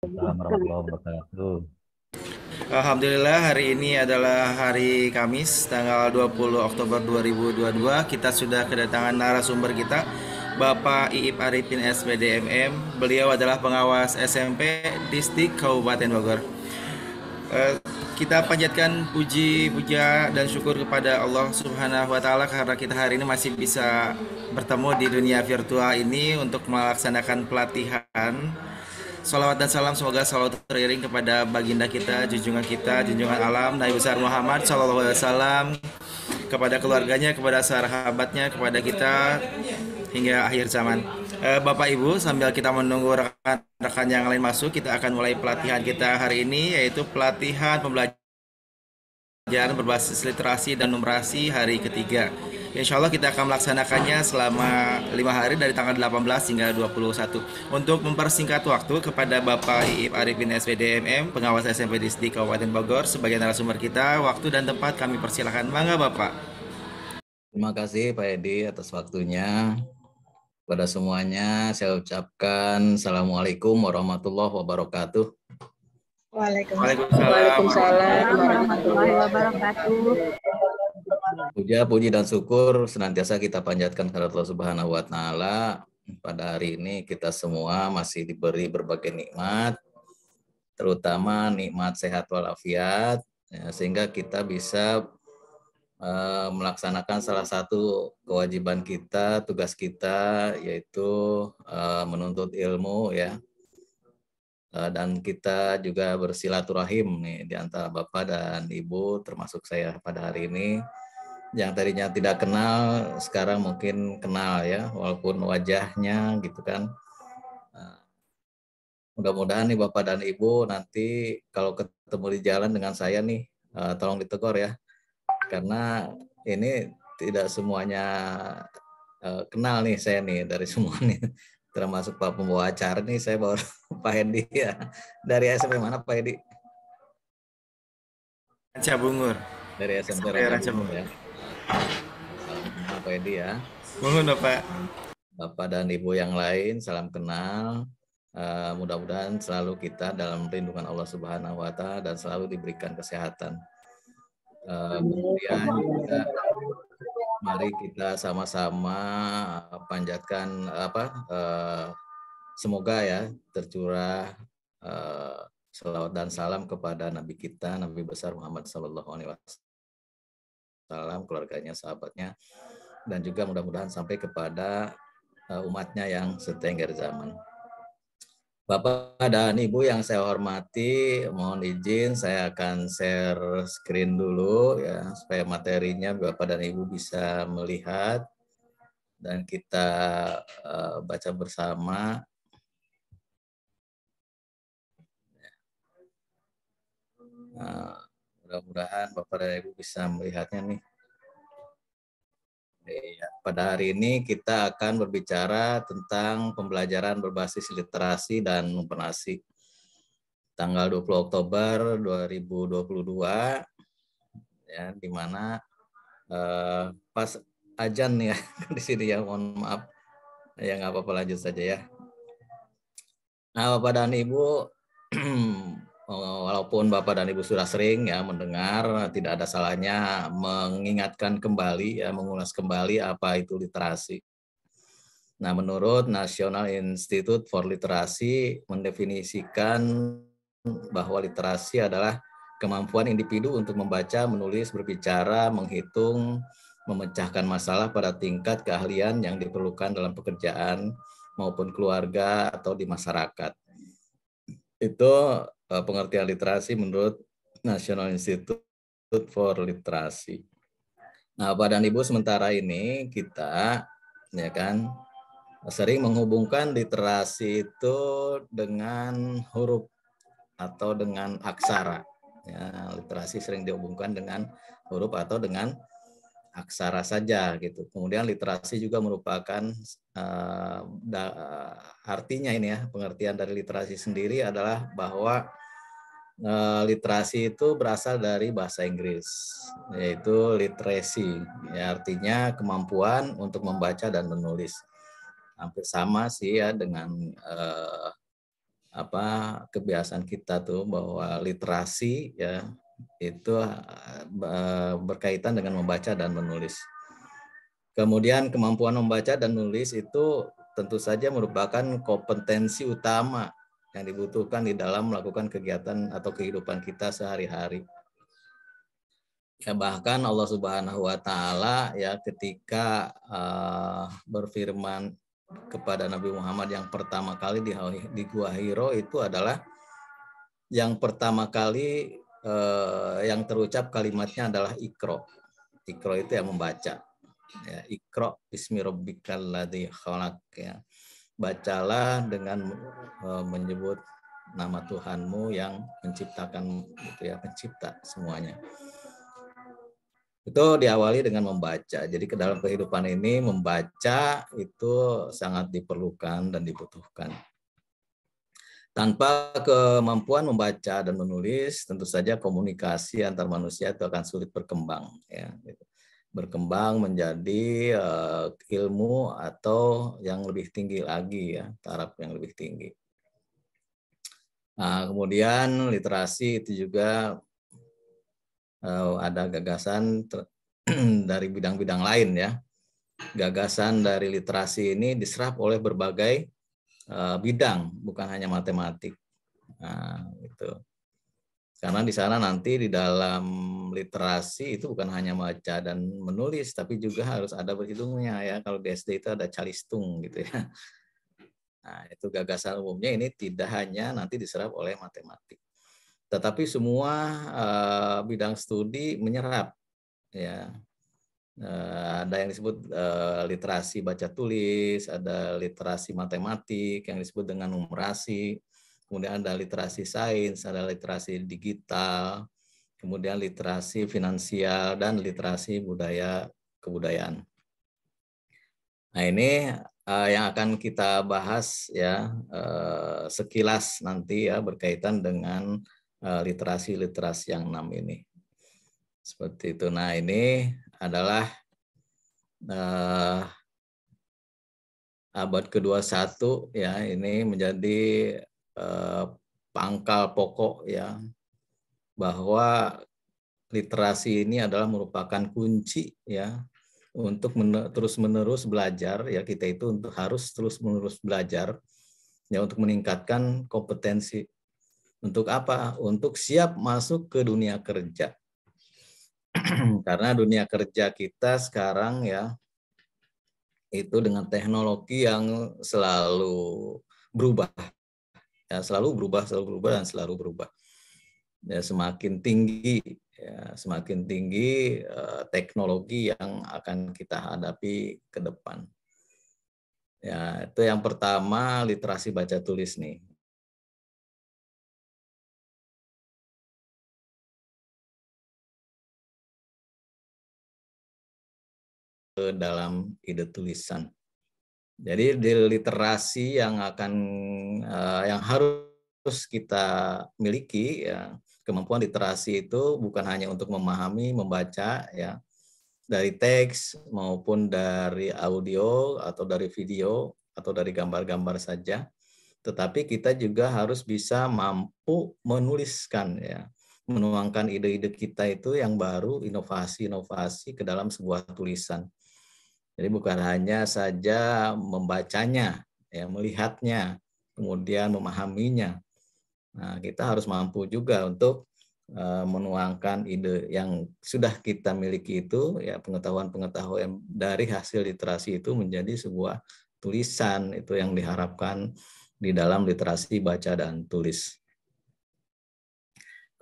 Assalamualaikum warahmatullahi wabarakatuh. Alhamdulillah hari ini adalah hari Kamis tanggal 20 Oktober 2022. Kita sudah kedatangan narasumber kita Bapak Iip Arifin SPDMM. Beliau adalah pengawas SMP Distrik Kabupaten Bogor. Eh, kita panjatkan puji, puja dan syukur kepada Allah Subhanahu wa taala karena kita hari ini masih bisa bertemu di dunia virtual ini untuk melaksanakan pelatihan. Salawat dan salam semoga selalu teriring kepada baginda kita, junjungan alam, Nabi besar Muhammad Sallallahu Alaihi Wasallam, kepada keluarganya, kepada sahabatnya, kepada kita hingga akhir zaman. Bapak Ibu, sambil kita menunggu rekan-rekan yang lain masuk, kita akan mulai pelatihan kita hari ini, yaitu pelatihan pembelajaran berbasis literasi dan numerasi hari ketiga. Insya Allah kita akan melaksanakannya selama 5 hari dari tanggal 18 hingga 21. Untuk mempersingkat waktu kepada Bapak Iip Arifin SPDMM, pengawas SMP di Kabupaten Bogor, sebagai narasumber kita, waktu dan tempat kami persilahkan. Mangga Bapak. Terima kasih Pak Edi atas waktunya. Kepada semuanya saya ucapkan Assalamualaikum warahmatullahi wabarakatuh. Waalaikumsalam Waalaikumsalam warahmatullahi warahmatullahi wabarakatuh. Puja, puji dan syukur senantiasa kita panjatkan kepada Allah Subhanahu wa taala. Pada hari ini kita semua masih diberi berbagai nikmat, terutama nikmat sehat walafiat, ya, sehingga kita bisa melaksanakan salah satu kewajiban kita, tugas kita, yaitu menuntut ilmu, ya. Dan kita juga bersilaturahim nih di antara Bapak dan Ibu, termasuk saya pada hari ini. Yang tadinya tidak kenal, sekarang mungkin kenal ya, walaupun wajahnya gitu kan. Mudah-mudahan nih Bapak dan Ibu nanti kalau ketemu di jalan dengan saya nih, tolong ditegur ya. Karena ini tidak semuanya kenal nih saya nih dari semua nih. Termasuk Pak pembawa acara nih, saya baru Pak Hedi ya. Dari SMP mana Pak Hedi? Ranca Bungur. Dari SMP SMP Ranca Ranca Bungur Bungur. ya. Salam kenal Pak Hedi ya. Mohon Bapak. Bapak dan Ibu yang lain, salam kenal. Mudah-mudahan selalu kita dalam lindungan Allah Subhanahu wa taala dan selalu diberikan kesehatan. Kemudian juga mari kita sama-sama panjatkan semoga ya tercurah selawat dan salam kepada Nabi kita, Nabi besar Muhammad Sallallahu Alaihi Wasallam, keluarganya, sahabatnya, dan juga mudah-mudahan sampai kepada umatnya yang setenggak zaman. Bapak dan Ibu yang saya hormati, mohon izin saya akan share screen dulu ya supaya materinya Bapak dan Ibu bisa melihat dan kita baca bersama. Nah, mudah-mudahan Bapak dan Ibu bisa melihatnya nih. Ya, pada hari ini kita akan berbicara tentang pembelajaran berbasis literasi dan numerasi. Tanggal 20 Oktober 2022 ya, di mana pas ajan ya di sini ya, mohon maaf. Ya nggak apa-apa, lanjut saja ya. Nah, Bapak dan Ibu, walaupun Bapak dan Ibu sudah sering ya mendengar, tidak ada salahnya mengingatkan kembali ya, mengulas kembali apa itu literasi. Nah, menurut National Institute for Literacy mendefinisikan bahwa literasi adalah kemampuan individu untuk membaca, menulis, berbicara, menghitung, memecahkan masalah pada tingkat keahlian yang diperlukan dalam pekerjaan maupun keluarga atau di masyarakat. Itu pengertian literasi menurut National Institute for Literacy. Nah, Bapak dan Ibu, sementara ini kita ya kan sering menghubungkan literasi itu dengan huruf atau dengan aksara. Ya, literasi sering dihubungkan dengan huruf atau dengan aksara saja gitu. Kemudian literasi juga merupakan artinya ini ya, pengertian dari literasi sendiri adalah bahwa literasi itu berasal dari bahasa Inggris, yaitu literacy, ya, artinya kemampuan untuk membaca dan menulis. Hampir sama sih ya dengan kebiasaan kita tuh bahwa literasi ya itu berkaitan dengan membaca dan menulis. Kemudian kemampuan membaca dan menulis itu tentu saja merupakan kompetensi utama yang dibutuhkan di dalam melakukan kegiatan atau kehidupan kita sehari-hari. Ya, bahkan Allah Subhanahu wa taala ya ketika berfirman kepada Nabi Muhammad yang pertama kali di Gua Hiro itu adalah yang pertama kali yang terucap kalimatnya adalah Iqra. Iqra itu yang membaca. Ya, Iqra bismi rabbikal ladzi khalaq ya. Bacalah dengan menyebut nama Tuhanmu yang menciptakan gitu ya, pencipta semuanya. Itu diawali dengan membaca. Jadi ke dalam kehidupan ini membaca itu sangat diperlukan dan dibutuhkan. Tanpa kemampuan membaca dan menulis, tentu saja komunikasi antar manusia itu akan sulit berkembang ya. Berkembang menjadi ilmu atau yang lebih tinggi lagi ya, taraf yang lebih tinggi. Nah, kemudian literasi itu juga ada gagasan dari bidang-bidang lain ya. Gagasan dari literasi ini diserap oleh berbagai bidang, bukan hanya matematik. Nah, itu. Karena di sana nanti di dalam literasi itu bukan hanya baca dan menulis, tapi juga harus ada berhitungnya ya. Kalau di SD itu ada calistung gitu ya. Nah, itu gagasan umumnya ini tidak hanya nanti diserap oleh matematik, tetapi semua bidang studi menyerap ya. Ada yang disebut literasi baca tulis, ada literasi matematik yang disebut dengan numerasi. Kemudian ada literasi sains, ada literasi digital, kemudian literasi finansial, dan literasi budaya kebudayaan. Nah ini yang akan kita bahas ya sekilas nanti ya berkaitan dengan literasi-literasi yang 6 ini. Seperti itu. Nah ini adalah abad ke-21 ya, ini menjadi pangkal pokok ya, bahwa literasi ini adalah merupakan kunci ya untuk terus-menerus belajar ya. Kita itu harus terus-menerus belajar ya untuk meningkatkan kompetensi. Untuk apa? Untuk siap masuk ke dunia kerja. Karena dunia kerja kita sekarang ya itu dengan teknologi yang selalu berubah. Ya, selalu berubah dan selalu berubah. Ya, semakin tinggi teknologi yang akan kita hadapi ke depan. Ya, itu yang pertama, literasi baca tulis nih. Ke dalam ide tulisan. Jadi di literasi yang harus kita miliki ya, kemampuan literasi itu bukan hanya untuk memahami, membaca ya, dari teks maupun dari audio atau dari video atau dari gambar-gambar saja, tetapi kita juga harus bisa mampu menuliskan ya, menuangkan ide-ide kita itu yang baru, inovasi-inovasi ke dalam sebuah tulisan. Jadi bukan hanya saja membacanya, ya, melihatnya, kemudian memahaminya. Nah, kita harus mampu juga untuk menuangkan ide yang sudah kita miliki itu, ya, pengetahuan-pengetahuan dari hasil literasi itu menjadi sebuah tulisan. Itu yang diharapkan di dalam literasi baca dan tulis.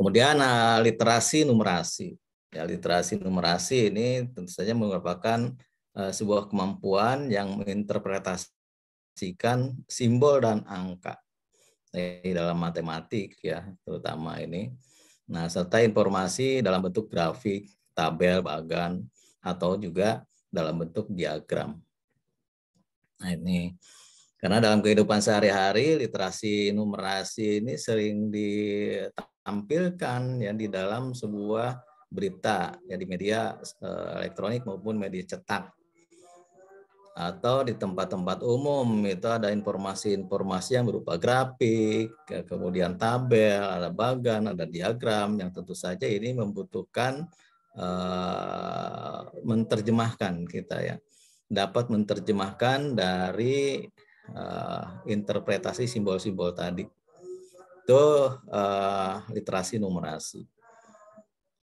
Kemudian literasi numerasi. Ya, literasi numerasi ini tentu saja merupakan sebuah kemampuan yang menginterpretasikan simbol dan angka di dalam matematik ya, terutama ini. Nah, serta informasi dalam bentuk grafik, tabel, bagan, atau juga dalam bentuk diagram. Nah, ini karena dalam kehidupan sehari-hari literasi numerasi ini sering ditampilkan ya di dalam sebuah berita ya di media elektronik maupun media cetak. Atau di tempat-tempat umum itu ada informasi-informasi yang berupa grafik, kemudian tabel, ada bagan, ada diagram yang tentu saja ini membutuhkan menerjemahkan kita ya. Dapat menerjemahkan dari interpretasi simbol-simbol tadi. Itu literasi numerasi.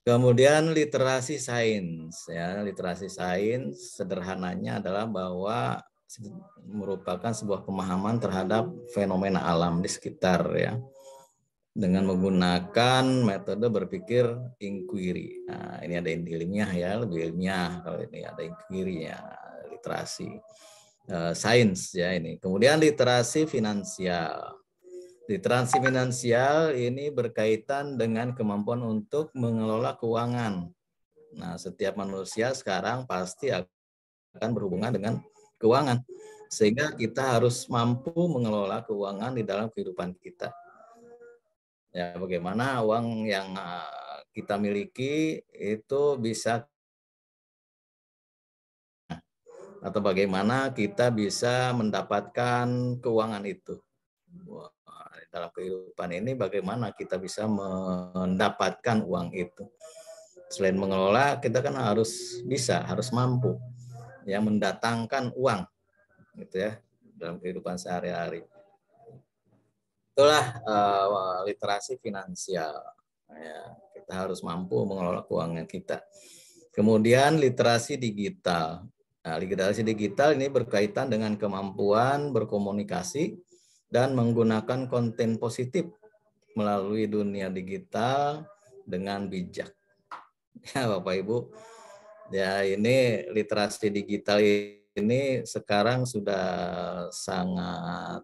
Kemudian literasi sains ya, literasi sains sederhananya adalah bahwa merupakan sebuah pemahaman terhadap fenomena alam di sekitar ya, dengan menggunakan metode berpikir inquiry. Nah, ini ada ilmiah ya, lebih ilmiah kalau ini ada inquiry ya, literasi sains ya ini. Kemudian literasi finansial. Literasi finansial ini berkaitan dengan kemampuan untuk mengelola keuangan. Nah, setiap manusia sekarang pasti akan berhubungan dengan keuangan. Sehingga kita harus mampu mengelola keuangan di dalam kehidupan kita. Ya, bagaimana uang yang kita miliki itu bisa, atau bagaimana kita bisa mendapatkan keuangan itu. Dalam kehidupan ini bagaimana kita bisa mendapatkan uang itu. Selain mengelola, kita kan harus mampu ya mendatangkan uang gitu ya dalam kehidupan sehari-hari. Itulah literasi finansial. Ya, kita harus mampu mengelola keuangan kita. Kemudian literasi digital. Nah, literasi digital ini berkaitan dengan kemampuan berkomunikasi dan menggunakan konten positif melalui dunia digital dengan bijak. Ya, Bapak Ibu, ya ini literasi digital ini sekarang sudah sangat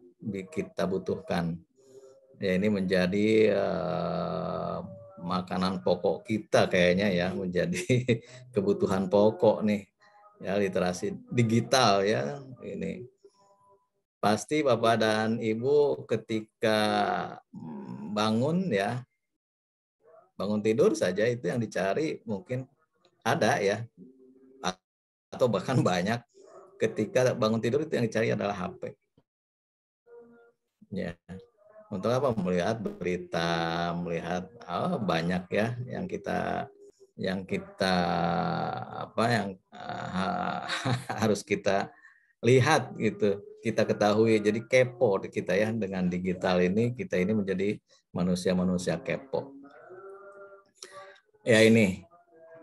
kita butuhkan. Ya, ini menjadi makanan pokok kita kayaknya ya, menjadi kebutuhan pokok nih. Ya, literasi digital ya ini. Pasti Bapak dan Ibu ketika bangun ya, bangun tidur saja itu yang dicari mungkin ada ya, atau bahkan banyak. Ketika bangun tidur itu yang dicari adalah HP. Ya, untuk apa? Melihat berita, melihat banyak ya yang kita harus kita lihat gitu, kita ketahui. Jadi kepo kita ya, dengan digital ini kita ini menjadi manusia-manusia kepo. Ya, ini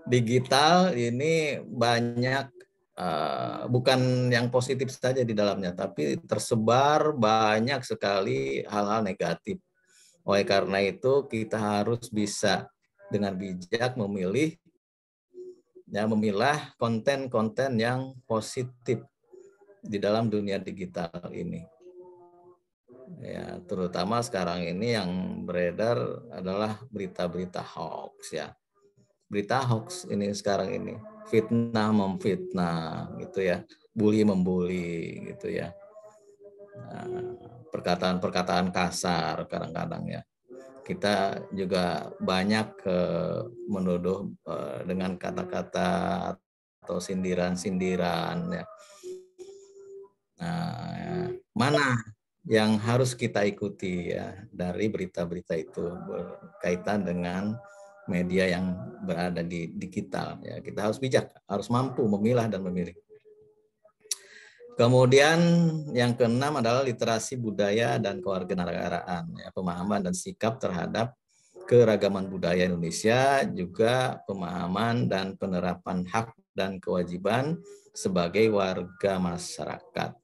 digital ini banyak bukan yang positif saja di dalamnya, tapi tersebar banyak sekali hal-hal negatif. Oleh karena itu kita harus bisa dengan bijak memilah konten-konten yang positif di dalam dunia digital ini. Ya, terutama sekarang ini yang beredar adalah berita-berita hoax ya. Berita hoax ini sekarang ini, fitnah memfitnah gitu ya, bully membuli gitu ya. Perkataan-perkataan kasar kadang-kadang ya. Kita juga banyak menuduh dengan kata-kata atau sindiran-sindiran ya. Nah, mana yang harus kita ikuti ya dari berita-berita itu berkaitan dengan media yang berada di digital ya. Kita harus bijak, harus mampu memilah dan memilih. Kemudian yang keenam adalah literasi budaya dan kewarganegaraan ya, pemahaman dan sikap terhadap keragaman budaya Indonesia, juga pemahaman dan penerapan hak dan kewajiban sebagai warga masyarakat.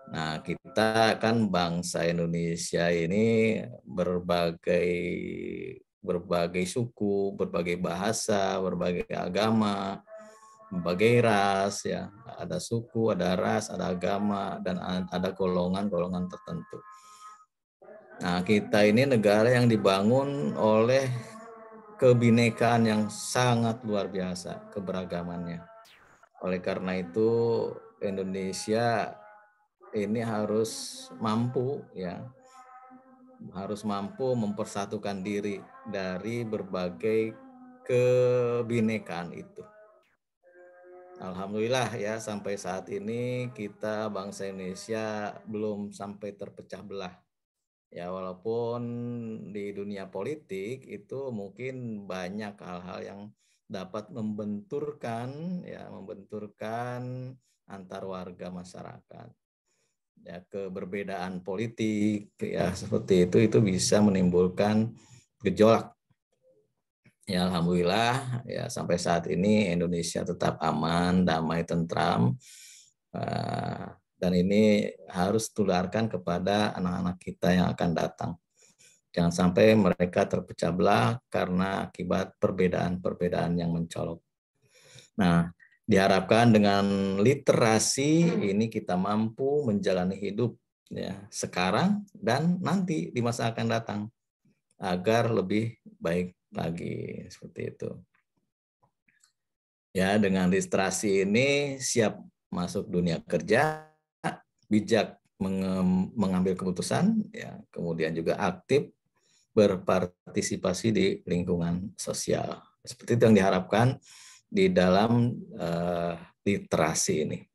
Nah, kita kan bangsa Indonesia ini berbagai suku, berbagai bahasa, berbagai agama, berbagai ras ya. Ada suku, ada ras, ada agama, dan ada golongan-golongan tertentu. Nah, kita ini negara yang dibangun oleh kebinekaan yang sangat luar biasa, keberagamannya. Oleh karena itu Indonesia ini harus mampu mempersatukan diri dari berbagai kebinekaan itu. Alhamdulillah ya sampai saat ini kita bangsa Indonesia belum sampai terpecah belah. Ya walaupun di dunia politik itu mungkin banyak hal-hal yang dapat membenturkan antar warga masyarakat. Ya keberbedaan politik ya seperti itu bisa menimbulkan gejolak. Ya alhamdulillah ya sampai saat ini Indonesia tetap aman, damai, tentram. Dan ini harus tularkan kepada anak-anak kita yang akan datang. Jangan sampai mereka terpecah belah karena akibat perbedaan-perbedaan yang mencolok. Nah, diharapkan dengan literasi ini kita mampu menjalani hidup ya sekarang dan nanti di masa akan datang agar lebih baik lagi seperti itu. Ya, dengan literasi ini siap masuk dunia kerja, bijak mengambil keputusan, ya, kemudian juga aktif berpartisipasi di lingkungan sosial. Seperti itu yang diharapkan di dalam literasi ini.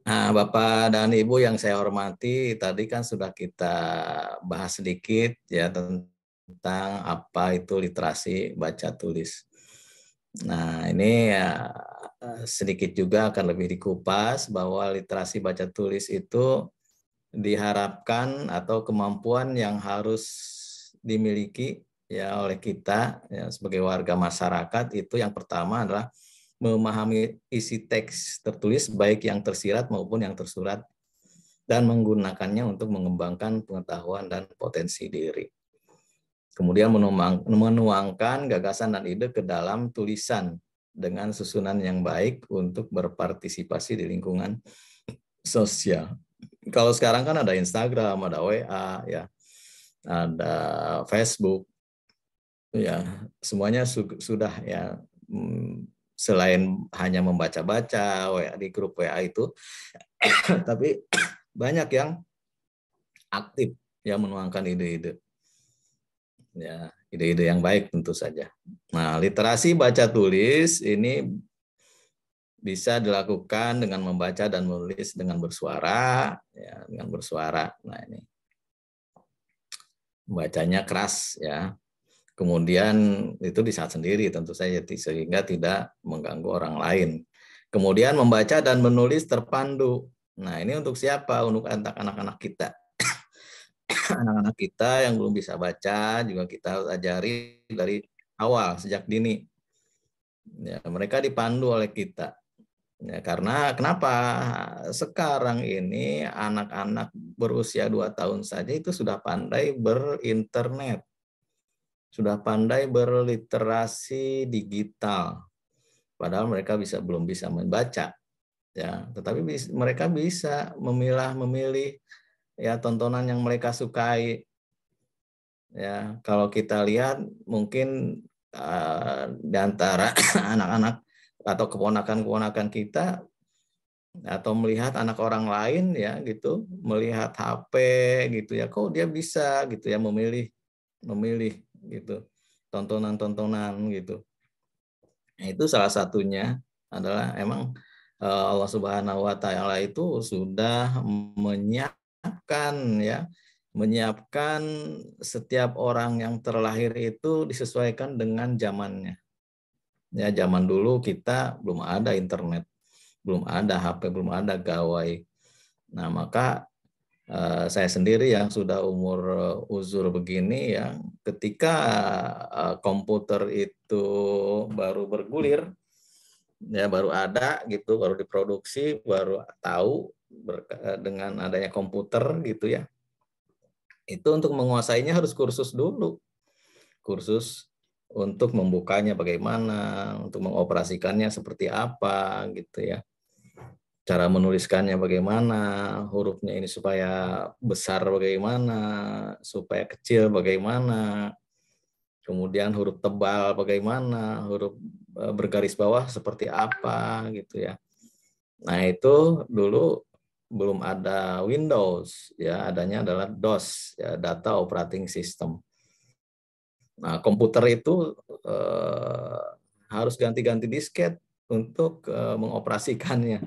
Nah, Bapak dan Ibu yang saya hormati, tadi kan sudah kita bahas sedikit ya tentang apa itu literasi baca tulis. Nah, ini ya sedikit juga akan lebih dikupas bahwa literasi baca tulis itu diharapkan atau kemampuan yang harus dimiliki ya oleh kita ya, sebagai warga masyarakat itu yang pertama adalah memahami isi teks tertulis baik yang tersirat maupun yang tersurat dan menggunakannya untuk mengembangkan pengetahuan dan potensi diri. Kemudian menuangkan gagasan dan ide ke dalam tulisan dengan susunan yang baik untuk berpartisipasi di lingkungan sosial. Kalau sekarang kan ada Instagram, ada WA, ya, ada Facebook, ya, semuanya sudah ya. Selain hanya membaca-baca di grup WA itu, tapi banyak yang aktif yang menuangkan ide-ide. Ya, ide-ide yang baik tentu saja. Nah, literasi baca tulis ini bisa dilakukan dengan membaca dan menulis dengan bersuara, ya, dengan bersuara. Nah, ini bacanya keras ya. Kemudian itu di saat sendiri tentu saja sehingga tidak mengganggu orang lain. Kemudian membaca dan menulis terpandu. Nah, ini untuk siapa? Untuk anak-anak kita. Anak-anak kita yang belum bisa baca juga kita ajari dari awal sejak dini. Ya, mereka dipandu oleh kita. Ya, karena kenapa? Sekarang ini anak-anak berusia 2 tahun saja itu sudah pandai berinternet. Sudah pandai berliterasi digital, padahal mereka belum bisa membaca, ya. Tetapi mereka bisa memilih ya tontonan yang mereka sukai, ya. Kalau kita lihat mungkin di antara anak-anak atau keponakan-keponakan kita atau melihat anak orang lain ya gitu, melihat HP gitu ya, kok dia bisa gitu ya memilih gitu tontonan-tontonan gitu. Nah, itu salah satunya adalah emang Allah Subhanahu wa taala itu sudah menyiapkan setiap orang yang terlahir itu disesuaikan dengan zamannya. Ya, zaman dulu kita belum ada internet, belum ada HP, belum ada gawai. Nah, maka saya sendiri yang sudah umur uzur begini ya, ketika komputer itu baru bergulir, ya baru ada gitu, baru diproduksi, baru tahu dengan adanya komputer gitu ya. Itu untuk menguasainya harus kursus dulu. Kursus untuk membukanya bagaimana, untuk mengoperasikannya seperti apa gitu ya. Cara menuliskannya bagaimana, hurufnya ini supaya besar bagaimana, supaya kecil bagaimana, kemudian huruf tebal bagaimana, huruf bergaris bawah seperti apa gitu ya. Nah, itu dulu belum ada Windows, ya adanya adalah DOS, ya Data Operating System. Nah, komputer itu harus ganti-ganti disket untuk mengoperasikannya.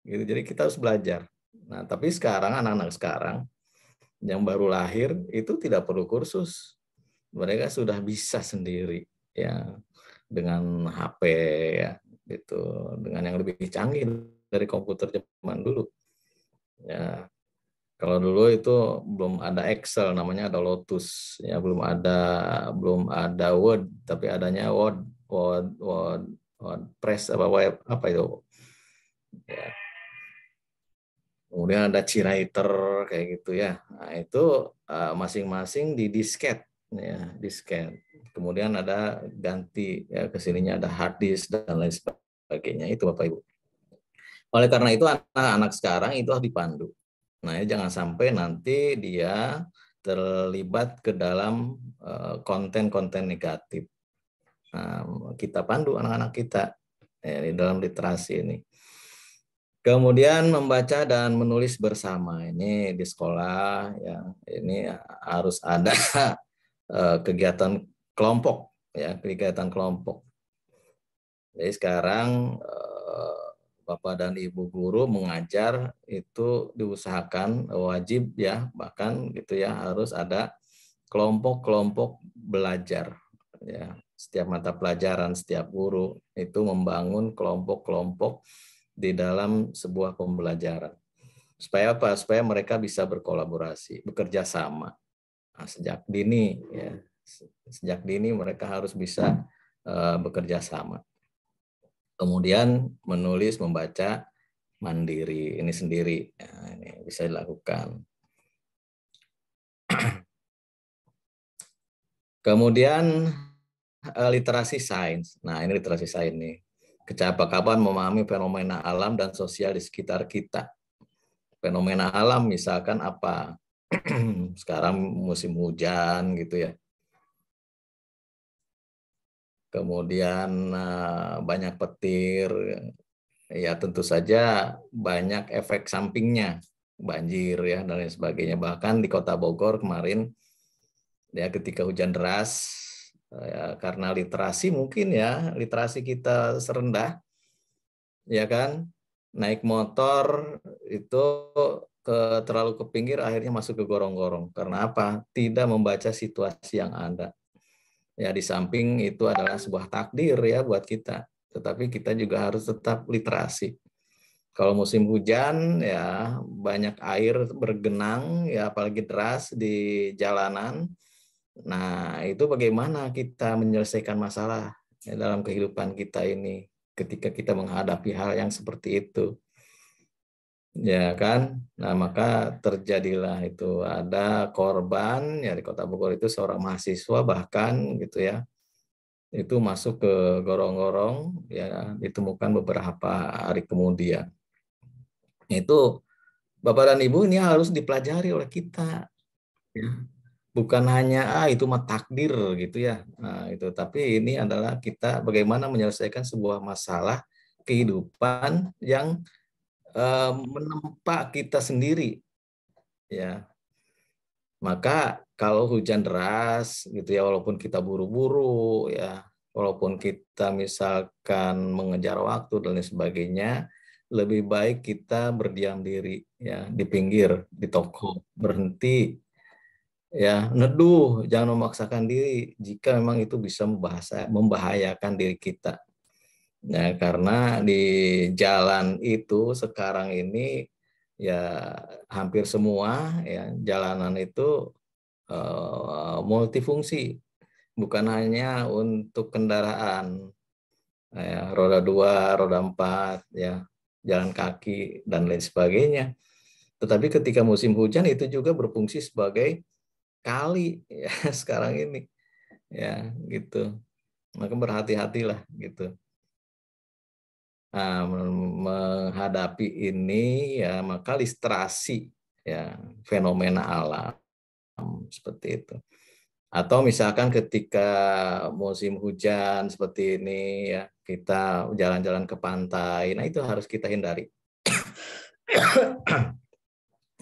Gitu. Jadi kita harus belajar. Nah, tapi sekarang anak-anak sekarang yang baru lahir itu tidak perlu kursus. Mereka sudah bisa sendiri ya dengan HP ya gitu, dengan yang lebih canggih dari komputer zaman dulu. Ya, kalau dulu itu belum ada Excel, namanya ada Lotus, ya belum ada Word, tapi adanya WordPress apa itu. Ya. Kemudian ada Cwriter kayak gitu ya. Nah, itu masing-masing di disket ya, disket. Kemudian ada ganti ya, kesininya ada hard disk dan lain sebagainya, itu Bapak Ibu. Oleh karena itu anak-anak sekarang itu harus dipandu. Nah, ya, jangan sampai nanti dia terlibat ke dalam konten-konten negatif. Nah, kita pandu anak-anak kita ya, di dalam literasi ini. Kemudian membaca dan menulis bersama. Ini di sekolah ya, ini harus ada kegiatan kelompok ya, kegiatan kelompok. Jadi sekarang Bapak dan Ibu guru mengajar itu diusahakan wajib ya, bahkan gitu ya, harus ada kelompok-kelompok belajar ya. Setiap mata pelajaran, setiap guru itu membangun kelompok-kelompok di dalam sebuah pembelajaran. Supaya apa? Supaya mereka bisa berkolaborasi, bekerja sama. Nah, sejak dini ya, sejak dini mereka harus bisa bekerja sama. Kemudian menulis, membaca mandiri, ini sendiri. Nah, ini bisa dilakukan. Kemudian literasi sains. Nah, ini literasi sains nih. Kecakapan memahami fenomena alam dan sosial di sekitar kita. Fenomena alam misalkan apa? Sekarang musim hujan gitu ya. Kemudian banyak petir. Ya tentu saja banyak efek sampingnya. Banjir ya dan lain sebagainya. Bahkan di Kota Bogor kemarin ya ketika hujan deras ya, karena literasi mungkin ya, literasi kita serendah ya kan, naik motor itu terlalu ke pinggir, akhirnya masuk ke gorong-gorong. Karena apa? Tidak membaca situasi yang ada. Ya di samping itu adalah sebuah takdir ya buat kita, tetapi kita juga harus tetap literasi. Kalau musim hujan ya banyak air bergenang ya, apalagi deras di jalanan. Nah, itu bagaimana kita menyelesaikan masalah ya, dalam kehidupan kita ini ketika kita menghadapi hal yang seperti itu. Ya kan? Nah, maka terjadilah itu ada korban ya di Kota Bogor itu seorang mahasiswa bahkan gitu ya. Itu masuk ke gorong-gorong ya, ditemukan beberapa hari kemudian. Itu Bapak dan Ibu ini harus dipelajari oleh kita ya. Bukan hanya itu mah takdir gitu ya. Nah, itu tapi ini adalah kita bagaimana menyelesaikan sebuah masalah kehidupan yang menempa kita sendiri ya. Maka kalau hujan deras gitu ya, walaupun kita buru-buru ya, walaupun kita misalkan mengejar waktu dan lain sebagainya, lebih baik kita berdiam diri ya di pinggir di toko, berhenti ya, neduh, jangan memaksakan diri jika memang itu bisa membahayakan diri kita. Ya, karena di jalan itu sekarang ini ya hampir semua ya jalanan itu multifungsi, bukan hanya untuk kendaraan ya, roda 2, roda 4 ya, jalan kaki dan lain sebagainya. Tetapi ketika musim hujan itu juga berfungsi sebagai kali ya sekarang ini ya gitu. Maka berhati-hatilah gitu. Nah, menghadapi ini ya maka literasi ya fenomena alam seperti itu. Atau misalkan ketika musim hujan seperti ini ya kita jalan-jalan ke pantai, nah itu harus kita hindari.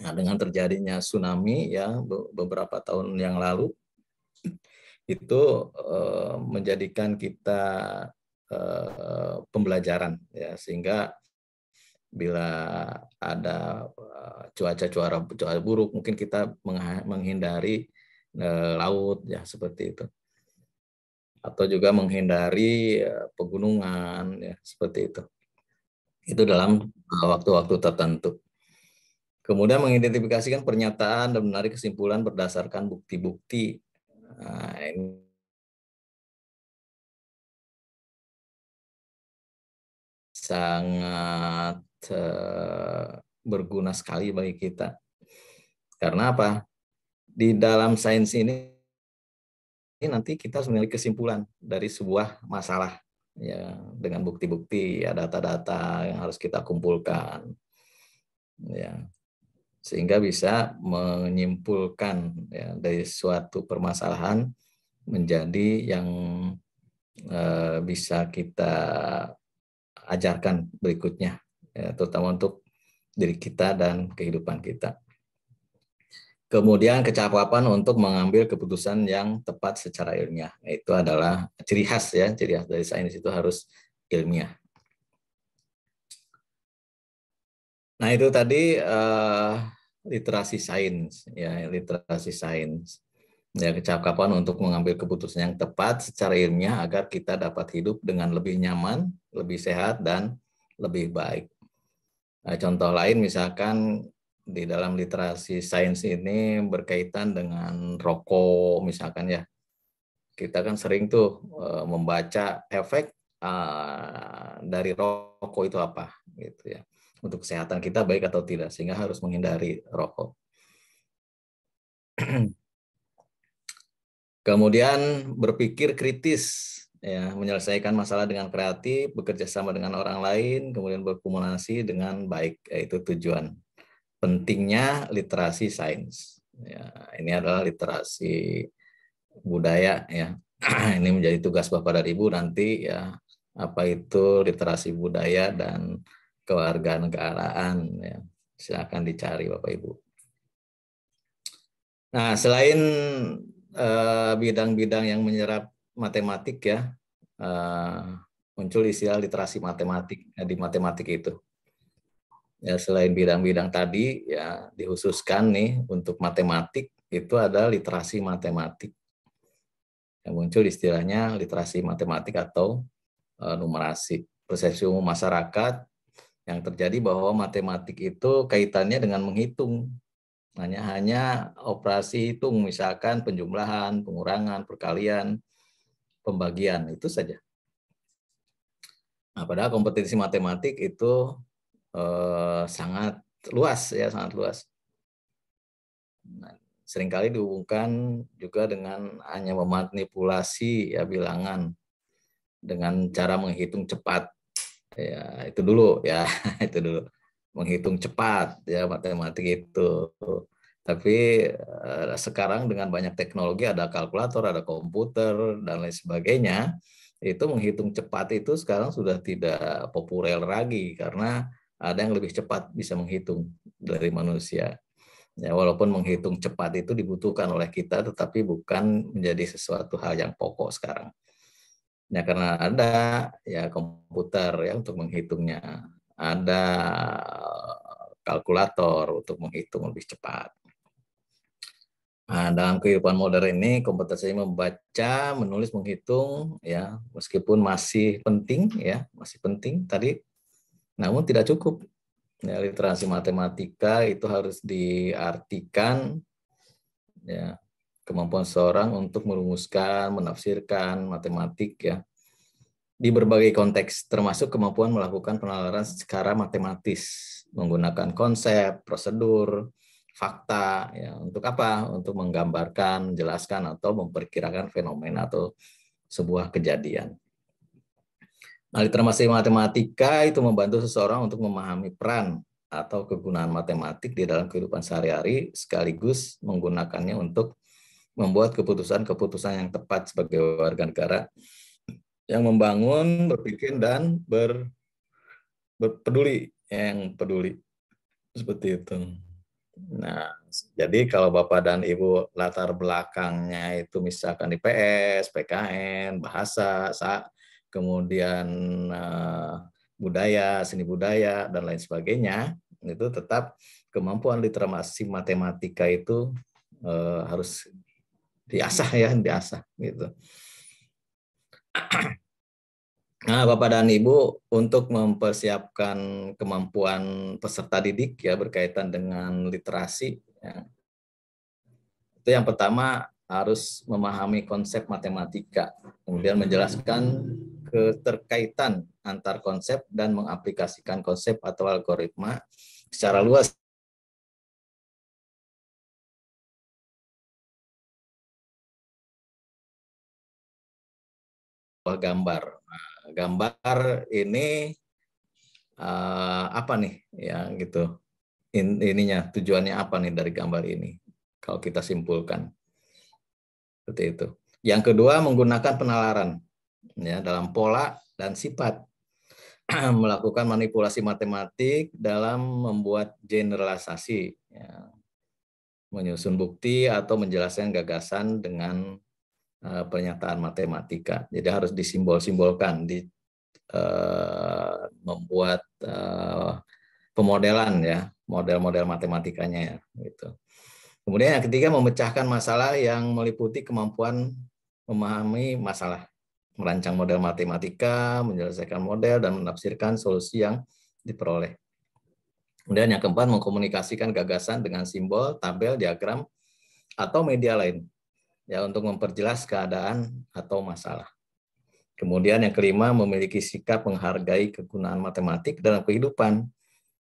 Nah, dengan terjadinya tsunami ya beberapa tahun yang lalu itu menjadikan kita pembelajaran ya, sehingga bila ada cuaca buruk mungkin kita menghindari laut ya, seperti itu, atau juga menghindari pegunungan ya, seperti itu dalam waktu-waktu tertentu. Kemudian mengidentifikasikan pernyataan dan menarik kesimpulan berdasarkan bukti-bukti. Nah, ini sangat berguna sekali bagi kita. Karena apa? Di dalam sains ini nanti kita harus memiliki kesimpulan dari sebuah masalah ya, dengan bukti-bukti, ya, data-data yang harus kita kumpulkan ya, sehingga bisa menyimpulkan ya, dari suatu permasalahan menjadi yang bisa kita ajarkan berikutnya ya, terutama untuk diri kita dan kehidupan kita. Kemudian kecakapan untuk mengambil keputusan yang tepat secara ilmiah. Itu adalah ciri khas ya, ciri khas dari sains itu harus ilmiah. Nah, itu tadi literasi sains ya, literasi sains. Ya, kecakapan untuk mengambil keputusan yang tepat secara ilmiah agar kita dapat hidup dengan lebih nyaman, lebih sehat dan lebih baik. Nah, contoh lain misalkan di dalam literasi sains ini berkaitan dengan rokok misalkan ya. Kita kan sering tuh membaca efek dari rokok itu apa gitu ya. Untuk kesehatan kita baik atau tidak, sehingga harus menghindari rokok. Kemudian berpikir kritis, ya, menyelesaikan masalah dengan kreatif, bekerja sama dengan orang lain, kemudian berkomunikasi dengan baik. Itu tujuan pentingnya literasi sains. Ya, ini adalah literasi budaya ya. Ini menjadi tugas Bapak dan Ibu nanti ya, apa itu literasi budaya dan kewarganegaraan ya. Silakan dicari Bapak Ibu. Nah, selain bidang-bidang yang menyerap matematik ya, muncul istilah literasi matematik di matematik itu. Ya, selain bidang-bidang tadi ya, dikhususkan nih untuk matematik itu ada literasi matematik. Yang muncul istilahnya literasi matematik atau numerasi. Persepsi umum masyarakat yang terjadi bahwa matematik itu kaitannya dengan menghitung. Hanya operasi hitung, misalkan penjumlahan, pengurangan, perkalian, pembagian, itu saja. Nah, padahal kompetensi matematik itu sangat luas ya, sangat luas. Nah, seringkali dihubungkan juga dengan hanya memanipulasi ya bilangan dengan cara menghitung cepat. Ya, itu dulu ya, itu dulu. Menghitung cepat ya matematik itu. Tapi sekarang dengan banyak teknologi, ada kalkulator, ada komputer dan lain sebagainya, itu menghitung cepat itu sekarang sudah tidak populer lagi karena ada yang lebih cepat bisa menghitung dari manusia. Ya, walaupun menghitung cepat itu dibutuhkan oleh kita, tetapi bukan menjadi sesuatu hal yang pokok sekarang. Ya, karena ada ya komputer ya untuk menghitungnya, ada kalkulator untuk menghitung lebih cepat. Nah, dalam kehidupan modern ini kompetensi membaca, menulis, menghitung ya meskipun masih penting ya, masih penting tadi, namun tidak cukup. Ya, literasi matematika itu harus diartikan ya, kemampuan seorang untuk merumuskan, menafsirkan matematik ya di berbagai konteks, termasuk kemampuan melakukan penalaran secara matematis menggunakan konsep, prosedur, fakta ya, untuk apa? Untuk menggambarkan, menjelaskan atau memperkirakan fenomena atau sebuah kejadian. Nah, literasi matematika itu membantu seseorang untuk memahami peran atau kegunaan matematik di dalam kehidupan sehari-hari, sekaligus menggunakannya untuk membuat keputusan-keputusan yang tepat sebagai warga negara yang membangun, berpikir, dan berpeduli, yang peduli. Seperti itu. Nah, jadi kalau Bapak dan Ibu latar belakangnya itu misalkan IPS, PKN, bahasa, kemudian budaya, seni budaya, dan lain sebagainya, itu tetap kemampuan literasi matematika itu harus diasah ya, diasah gitu. Nah, Bapak dan Ibu, untuk mempersiapkan kemampuan peserta didik ya berkaitan dengan literasi, ya, itu yang pertama harus memahami konsep matematika, kemudian menjelaskan keterkaitan antar konsep dan mengaplikasikan konsep atau algoritma secara luas gambar. Nah, gambar ini apa nih ya gitu. Ininya tujuannya apa nih dari gambar ini? Kalau kita simpulkan seperti itu. Yang kedua, menggunakan penalaran ya dalam pola dan sifat. Melakukan manipulasi matematik dalam membuat generalisasi, ya, menyusun bukti atau menjelaskan gagasan dengan pernyataan matematika. Jadi harus disimbol-simbolkan, membuat pemodelan ya, model-model matematikanya ya, gitu. Kemudian yang ketiga, memecahkan masalah yang meliputi kemampuan memahami masalah, merancang model matematika, menyelesaikan model, dan menafsirkan solusi yang diperoleh. Kemudian yang keempat, mengkomunikasikan gagasan dengan simbol, tabel, diagram, atau media lain ya untuk memperjelas keadaan atau masalah. Kemudian yang kelima, memiliki sikap menghargai kegunaan matematik dalam kehidupan,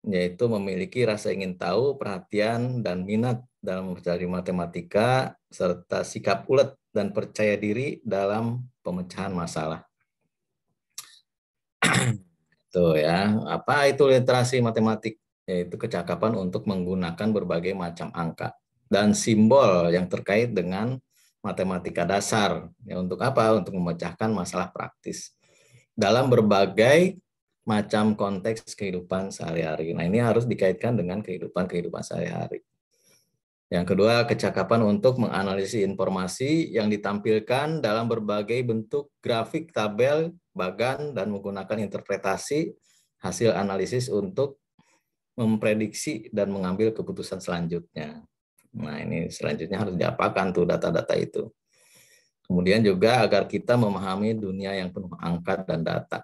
yaitu memiliki rasa ingin tahu, perhatian, dan minat dalam mempelajari matematika, serta sikap ulet dan percaya diri dalam pemecahan masalah. Tuh ya, apa itu literasi matematik? Yaitu kecakapan untuk menggunakan berbagai macam angka dan simbol yang terkait dengan matematika dasar. Ya, untuk apa? Untuk memecahkan masalah praktis dalam berbagai macam konteks kehidupan sehari-hari. Nah, ini harus dikaitkan dengan kehidupan sehari-hari. Yang kedua, kecakapan untuk menganalisis informasi yang ditampilkan dalam berbagai bentuk grafik, tabel, bagan, dan menggunakan interpretasi hasil analisis untuk memprediksi dan mengambil keputusan selanjutnya. Nah, ini selanjutnya harus diapakan tuh data-data itu. Kemudian juga agar kita memahami dunia yang penuh angka dan data.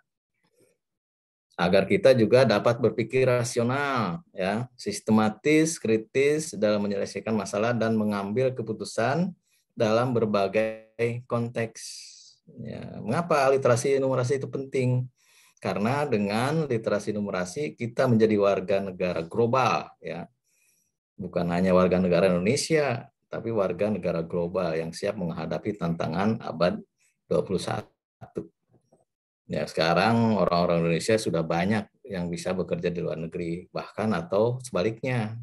Agar kita juga dapat berpikir rasional, ya, sistematis, kritis dalam menyelesaikan masalah dan mengambil keputusan dalam berbagai konteks. Ya, mengapa literasi numerasi itu penting? Karena dengan literasi numerasi kita menjadi warga negara global, ya. Bukan hanya warga negara Indonesia, tapi warga negara global yang siap menghadapi tantangan abad 21. Ya, sekarang orang-orang Indonesia sudah banyak yang bisa bekerja di luar negeri, bahkan atau sebaliknya.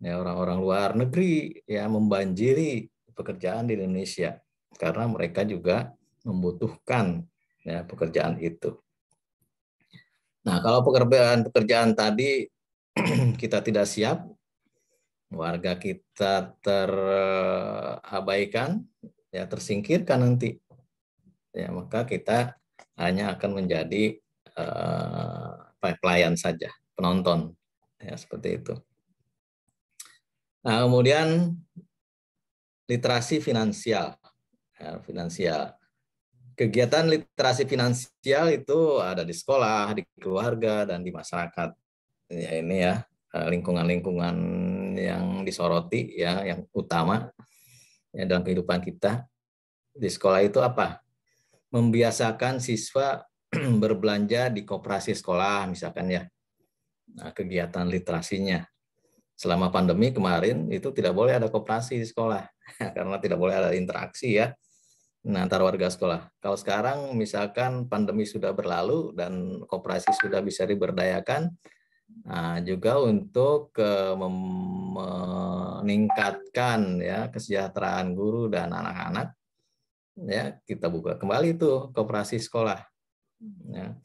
Ya, orang-orang luar negeri ya membanjiri pekerjaan di Indonesia karena mereka juga membutuhkan ya pekerjaan itu. Nah, kalau pekerjaan tadi kita tidak siap, warga kita terabaikan, ya tersingkirkan nanti, ya maka kita hanya akan menjadi pelayan saja, penonton, ya seperti itu. Nah, kemudian literasi finansial, ya, finansial. Kegiatan literasi finansial itu ada di sekolah, di keluarga, dan di masyarakat. Ya, ini ya lingkungan-lingkungan yang disoroti ya, yang utama ya dalam kehidupan kita. Di sekolah itu apa? Membiasakan siswa berbelanja di koperasi sekolah misalkan ya. Nah, kegiatan literasinya. Selama pandemi kemarin itu tidak boleh ada koperasi di sekolah karena tidak boleh ada interaksi ya. Nah, antar warga sekolah. Kalau sekarang misalkan pandemi sudah berlalu dan koperasi sudah bisa diberdayakan, nah, juga untuk meningkatkan ya kesejahteraan guru dan anak-anak, ya kita buka kembali itu koperasi sekolah. Ya.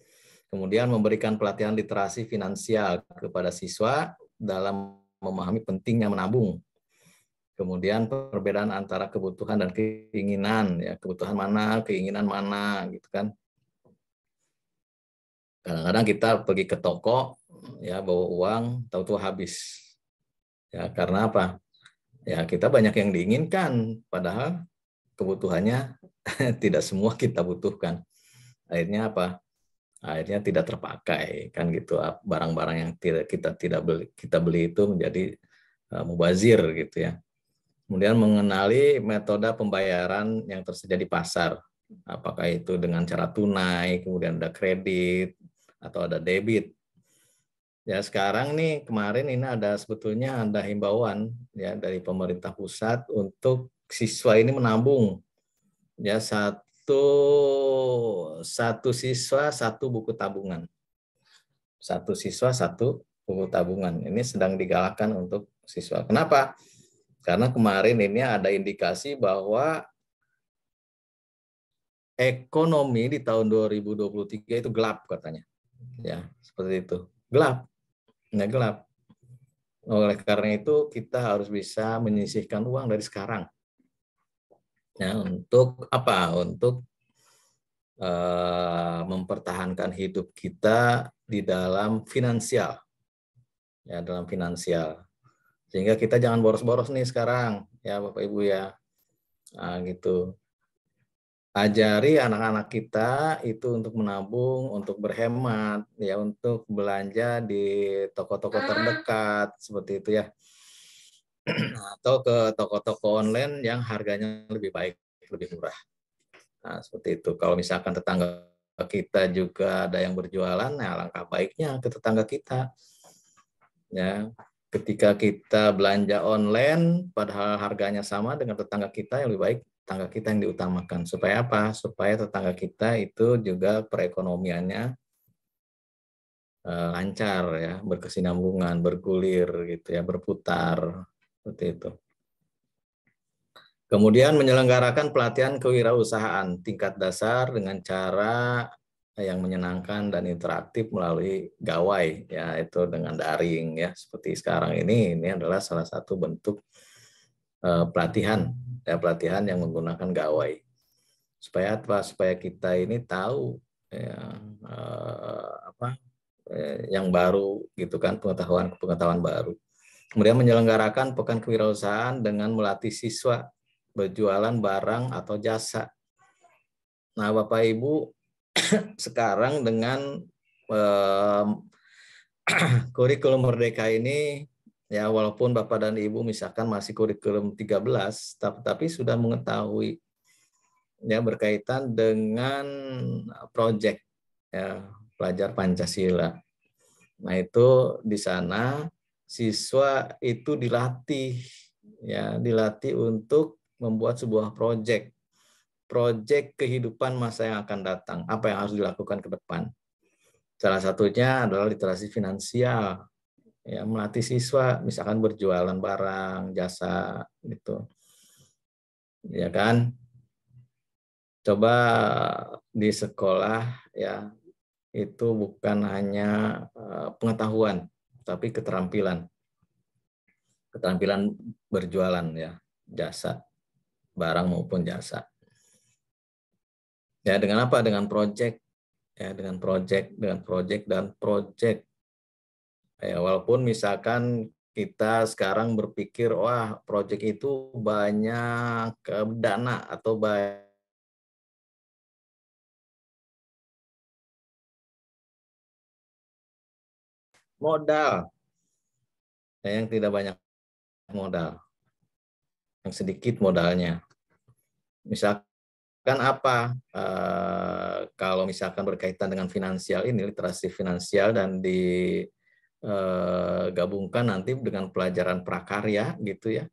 Kemudian memberikan pelatihan literasi finansial kepada siswa dalam memahami pentingnya menabung. Kemudian perbedaan antara kebutuhan dan keinginan, ya kebutuhan mana, keinginan mana, gitu kan. Kadang-kadang kita pergi ke toko, ya bawa uang, tahu-tahu habis. Ya karena apa? Ya kita banyak yang diinginkan, padahal kebutuhannya tidak semua kita butuhkan. Akhirnya apa? Akhirnya tidak terpakai, kan gitu. Barang-barang yang kita beli itu menjadi mubazir gitu ya. Kemudian mengenali metode pembayaran yang tersedia di pasar. Apakah itu dengan cara tunai, kemudian ada kredit, atau ada debit. Ya sekarang nih kemarin ini sebetulnya ada himbauan ya dari pemerintah pusat untuk siswa ini menabung ya satu siswa satu buku tabungan. Satu siswa satu buku tabungan. Ini sedang digalakkan untuk siswa. Kenapa? Karena kemarin ini ada indikasi bahwa ekonomi di tahun 2023 itu gelap katanya. Ya, seperti itu. Gelap. Nah, gelap. Oleh karena itu kita harus bisa menyisihkan uang dari sekarang. Ya, untuk apa? Untuk mempertahankan hidup kita di dalam finansial. Ya, dalam finansial. Sehingga kita jangan boros-boros nih sekarang, ya Bapak Ibu ya. Nah, gitu. Ajari anak-anak kita itu untuk menabung, untuk berhemat, ya untuk belanja di toko-toko terdekat seperti itu ya, atau ke toko-toko online yang harganya lebih baik, lebih murah. Nah seperti itu. Kalau misalkan tetangga kita juga ada yang berjualan, nah alangkah baiknya ke tetangga kita. Ya, ketika kita belanja online, padahal harganya sama dengan tetangga kita, yang lebih baik tetangga kita yang diutamakan. Supaya apa? Supaya tetangga kita itu juga perekonomiannya lancar ya, berkesinambungan, bergulir gitu ya, berputar seperti itu. Kemudian menyelenggarakan pelatihan kewirausahaan tingkat dasar dengan cara yang menyenangkan dan interaktif melalui gawai ya, itu dengan daring ya, seperti sekarang ini adalah salah satu bentuk pelatihan ya, pelatihan yang menggunakan gawai. Supaya apa? Supaya kita ini tahu ya, yang baru gitu kan, pengetahuan baru. Kemudian menyelenggarakan pekan kewirausahaan dengan melatih siswa berjualan barang atau jasa. Nah, Bapak Ibu, sekarang dengan kurikulum Merdeka ini, ya walaupun Bapak dan Ibu misalkan masih kurikulum 13, tapi sudah mengetahui ya berkaitan dengan proyek ya, pelajar Pancasila. Nah, itu di sana siswa itu dilatih untuk membuat sebuah proyek kehidupan masa yang akan datang, apa yang harus dilakukan ke depan. Salah satunya adalah literasi finansial, ya melatih siswa misalkan berjualan barang, jasa gitu. Ya kan? Coba di sekolah ya itu bukan hanya pengetahuan, tapi keterampilan berjualan ya, jasa, barang maupun jasa. Ya dengan apa? Dengan proyek ya, dengan proyek dan proyek. Ya, walaupun misalkan kita sekarang berpikir wah proyek itu banyak dana atau banyak modal, yang tidak banyak modal, yang sedikit modalnya. Misalkan apa? Kalau misalkan berkaitan dengan finansial ini, literasi finansial dan digabungkan nanti dengan pelajaran prakarya gitu ya.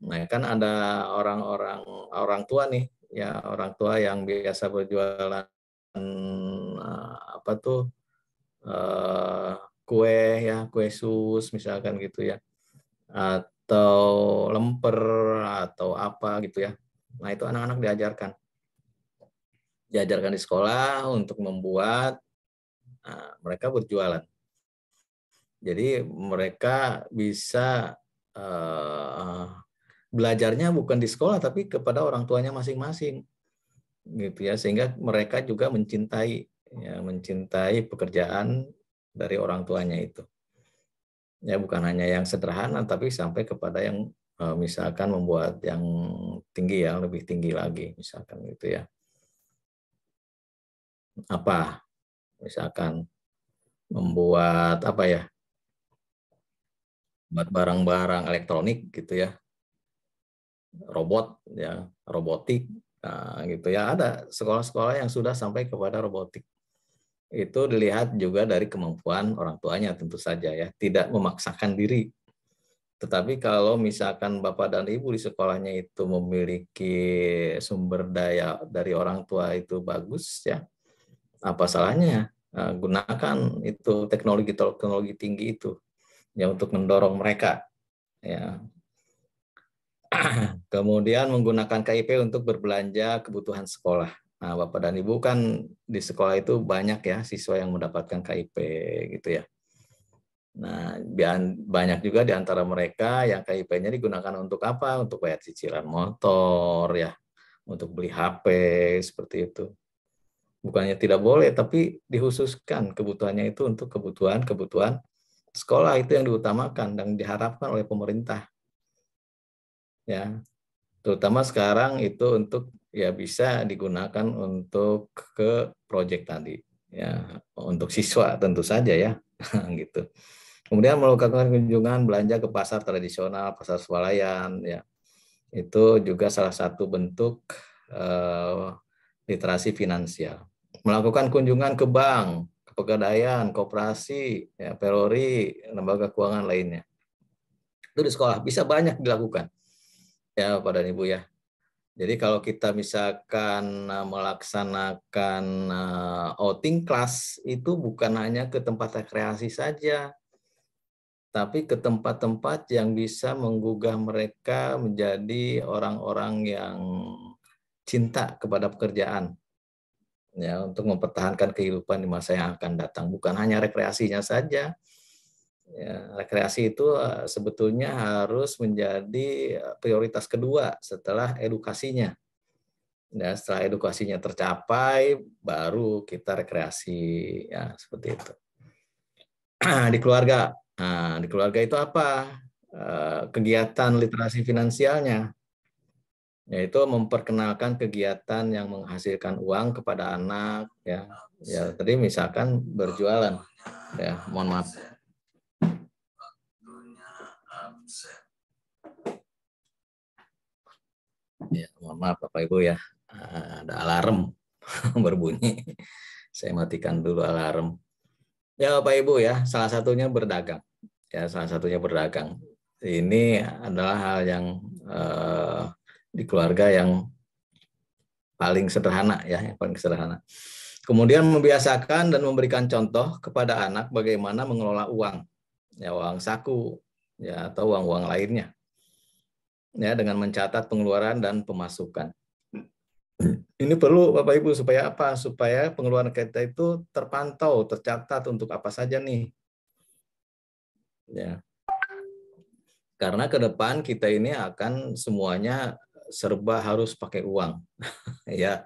Nah, kan ada orang tua nih, ya orang tua yang biasa berjualan apa tuh kue ya, kue sus misalkan gitu ya, atau lemper atau apa gitu ya. Nah, itu anak-anak diajarkan di sekolah untuk membuat, mereka berjualan. Jadi mereka bisa belajarnya bukan di sekolah tapi kepada orang tuanya masing-masing gitu ya, sehingga mereka juga mencintai ya, mencintai pekerjaan dari orang tuanya itu. Ya, bukan hanya yang sederhana, tapi sampai kepada yang misalkan membuat yang tinggi, ya, lebih tinggi lagi, misalkan gitu ya. Apa? Misalkan membuat apa ya? Buat barang-barang elektronik gitu ya, robot ya, robotik, nah, gitu ya. Ada sekolah-sekolah yang sudah sampai kepada robotik. Itu dilihat juga dari kemampuan orang tuanya tentu saja ya, tidak memaksakan diri. Tetapi kalau misalkan Bapak dan Ibu di sekolahnya itu memiliki sumber daya dari orang tua itu bagus ya, apa salahnya gunakan itu teknologi tinggi itu ya untuk mendorong mereka ya. Kemudian menggunakan KIP untuk berbelanja kebutuhan sekolah. Nah, Bapak dan Ibu kan di sekolah itu banyak ya siswa yang mendapatkan KIP gitu ya. Nah, banyak juga di antara mereka yang KIP-nya digunakan untuk apa? Untuk bayar cicilan motor ya, untuk beli HP seperti itu. Bukannya tidak boleh, tapi dikhususkan kebutuhannya itu untuk kebutuhan sekolah, itu yang diutamakan dan diharapkan oleh pemerintah. Ya, terutama sekarang itu untuk ya bisa digunakan untuk ke proyek tadi ya, untuk siswa tentu saja ya gitu. Kemudian melakukan kunjungan belanja ke pasar tradisional, pasar swalayan ya, itu juga salah satu bentuk literasi finansial. Melakukan kunjungan ke bank, ke pegadaian, koperasi, ya, perori, lembaga keuangan lainnya, itu di sekolah bisa banyak dilakukan ya Pak dan Ibu ya. Jadi kalau kita misalkan melaksanakan outing class itu bukan hanya ke tempat rekreasi saja, tapi ke tempat-tempat yang bisa menggugah mereka menjadi orang-orang yang cinta kepada pekerjaan, ya, untuk mempertahankan kehidupan di masa yang akan datang. Bukan hanya rekreasinya saja. Ya, rekreasi itu sebetulnya harus menjadi prioritas kedua setelah edukasinya. Ya, setelah edukasinya tercapai, baru kita rekreasi, ya seperti itu. Di keluarga, nah, di keluarga itu apa? Kegiatan literasi finansialnya, yaitu memperkenalkan kegiatan yang menghasilkan uang kepada anak, ya. Ya, tadi misalkan berjualan, ya, mohon maaf. Ya, mohon maaf Bapak Ibu ya, ada alarm berbunyi. Saya matikan dulu alarm. Ya Bapak Ibu ya, salah satunya berdagang. Ya, salah satunya berdagang. Ini adalah hal yang di keluarga yang paling sederhana ya, yang paling sederhana. Kemudian membiasakan dan memberikan contoh kepada anak bagaimana mengelola uang, ya, uang saku, ya, atau uang-uang lainnya, ya, dengan mencatat pengeluaran dan pemasukan. Ini perlu Bapak Ibu supaya apa? Supaya pengeluaran kita itu terpantau, tercatat untuk apa saja nih. Ya. Karena ke depan kita ini akan semuanya serba harus pakai uang. Ya,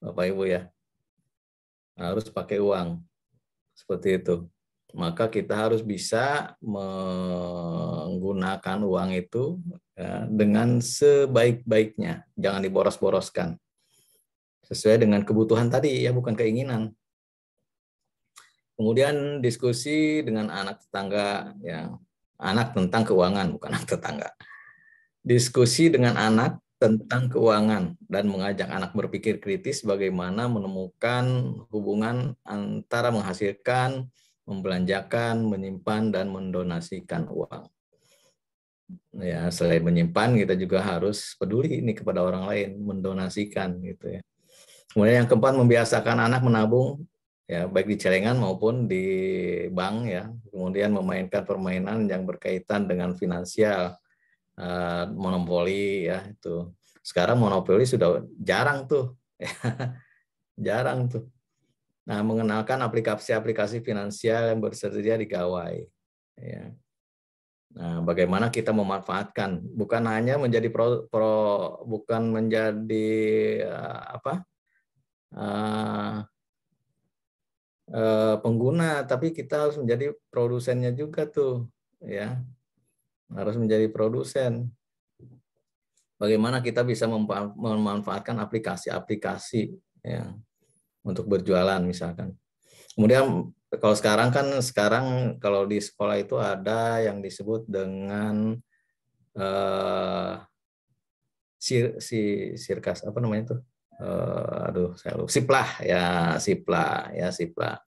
Bapak Ibu ya. Harus pakai uang. Seperti itu. Maka kita harus bisa menggunakan uang itu ya, dengan sebaik-baiknya. Jangan diboros-boroskan. Sesuai dengan kebutuhan tadi ya, bukan keinginan. Kemudian diskusi dengan anak tetangga ya. Anak tentang keuangan, bukan anak tetangga. Diskusi dengan anak tentang keuangan dan mengajak anak berpikir kritis bagaimana menemukan hubungan antara menghasilkan, membelanjakan, menyimpan, dan mendonasikan uang. Ya, selain menyimpan, kita juga harus peduli ini kepada orang lain, mendonasikan gitu ya. Kemudian yang keempat, membiasakan anak menabung, ya, baik di celengan maupun di bank ya. Kemudian memainkan permainan yang berkaitan dengan finansial, monopoli ya itu. Sekarang monopoli sudah jarang tuh, jarang tuh. Nah, mengenalkan aplikasi-aplikasi finansial yang bersedia di gawai. Ya. Nah, bagaimana kita memanfaatkan, bukan hanya menjadi bukan menjadi pengguna, tapi kita harus menjadi produsennya juga tuh, ya. Harus menjadi produsen. Bagaimana kita bisa memanfaatkan aplikasi-aplikasi ya untuk berjualan misalkan. Kemudian kalau sekarang kalau di sekolah itu ada yang disebut dengan sirkas apa namanya itu? Saya lupa. Siplah.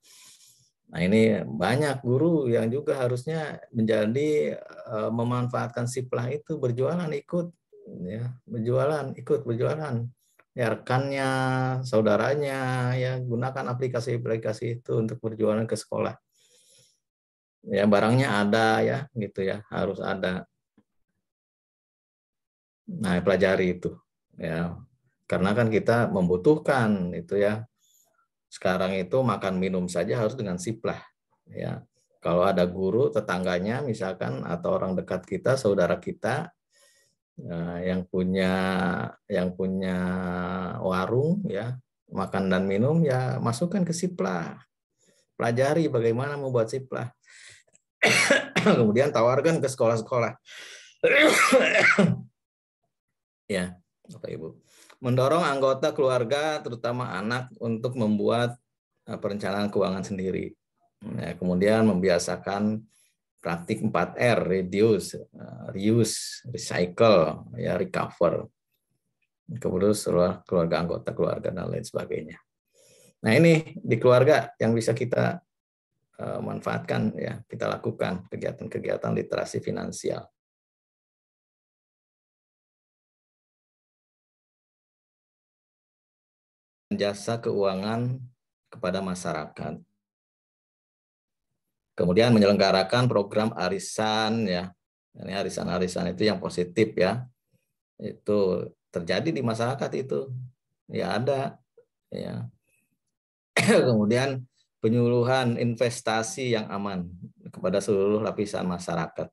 Nah, ini banyak guru yang juga harusnya menjadi memanfaatkan siplah itu berjualan ikut ya rekannya, saudaranya ya gunakan aplikasi-aplikasi itu untuk berjualan ke sekolah. Ya barangnya ada ya gitu ya, harus ada. Nah, pelajari itu ya. Karena kan kita membutuhkan itu ya. Sekarang itu makan minum saja harus dengan siplah ya. Kalau ada guru tetangganya misalkan atau orang dekat kita, saudara kita yang punya warung ya, makan dan minum ya masukkan ke siplah. Pelajari bagaimana membuat siplah. Kemudian tawarkan ke sekolah-sekolah. Ya, Bapak Ibu. Mendorong anggota keluarga, terutama anak, untuk membuat perencanaan keuangan sendiri. Ya, kemudian membiasakan praktik 4R, reduce, reuse, recycle, ya, recover. Kemudian keluarga, anggota keluarga, dan lain sebagainya. Nah ini di keluarga yang bisa kita manfaatkan, ya kita lakukan kegiatan-kegiatan literasi finansial. Jasa keuangan kepada masyarakat. Kemudian menyelenggarakan program arisan ya. Ini arisan-arisan itu yang positif ya. Itu terjadi di masyarakat itu. Ya ada ya. Kemudian penyuluhan investasi yang aman kepada seluruh lapisan masyarakat.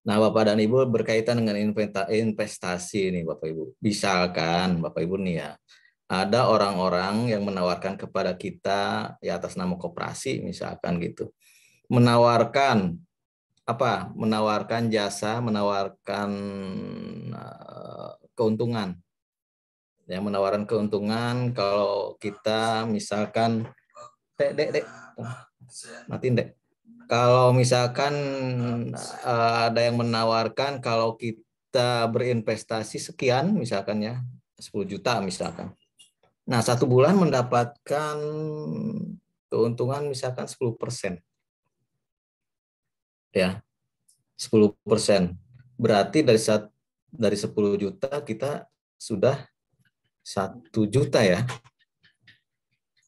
Nah, Bapak dan Ibu berkaitan dengan investasi ini Bapak Ibu. Misalkan Bapak Ibu nih ya, ada orang-orang yang menawarkan kepada kita ya atas nama koperasi misalkan gitu. Menawarkan apa? Menawarkan jasa, menawarkan keuntungan. Ya, menawarkan keuntungan kalau kita misalkan Dek. Matiin, Dek. Kalau misalkan ada yang menawarkan kalau kita berinvestasi sekian misalkan ya 10 juta misalkan. Nah, 1 bulan mendapatkan keuntungan misalkan 10%. Ya. 10%. Berarti dari 10 juta kita sudah 1 juta ya.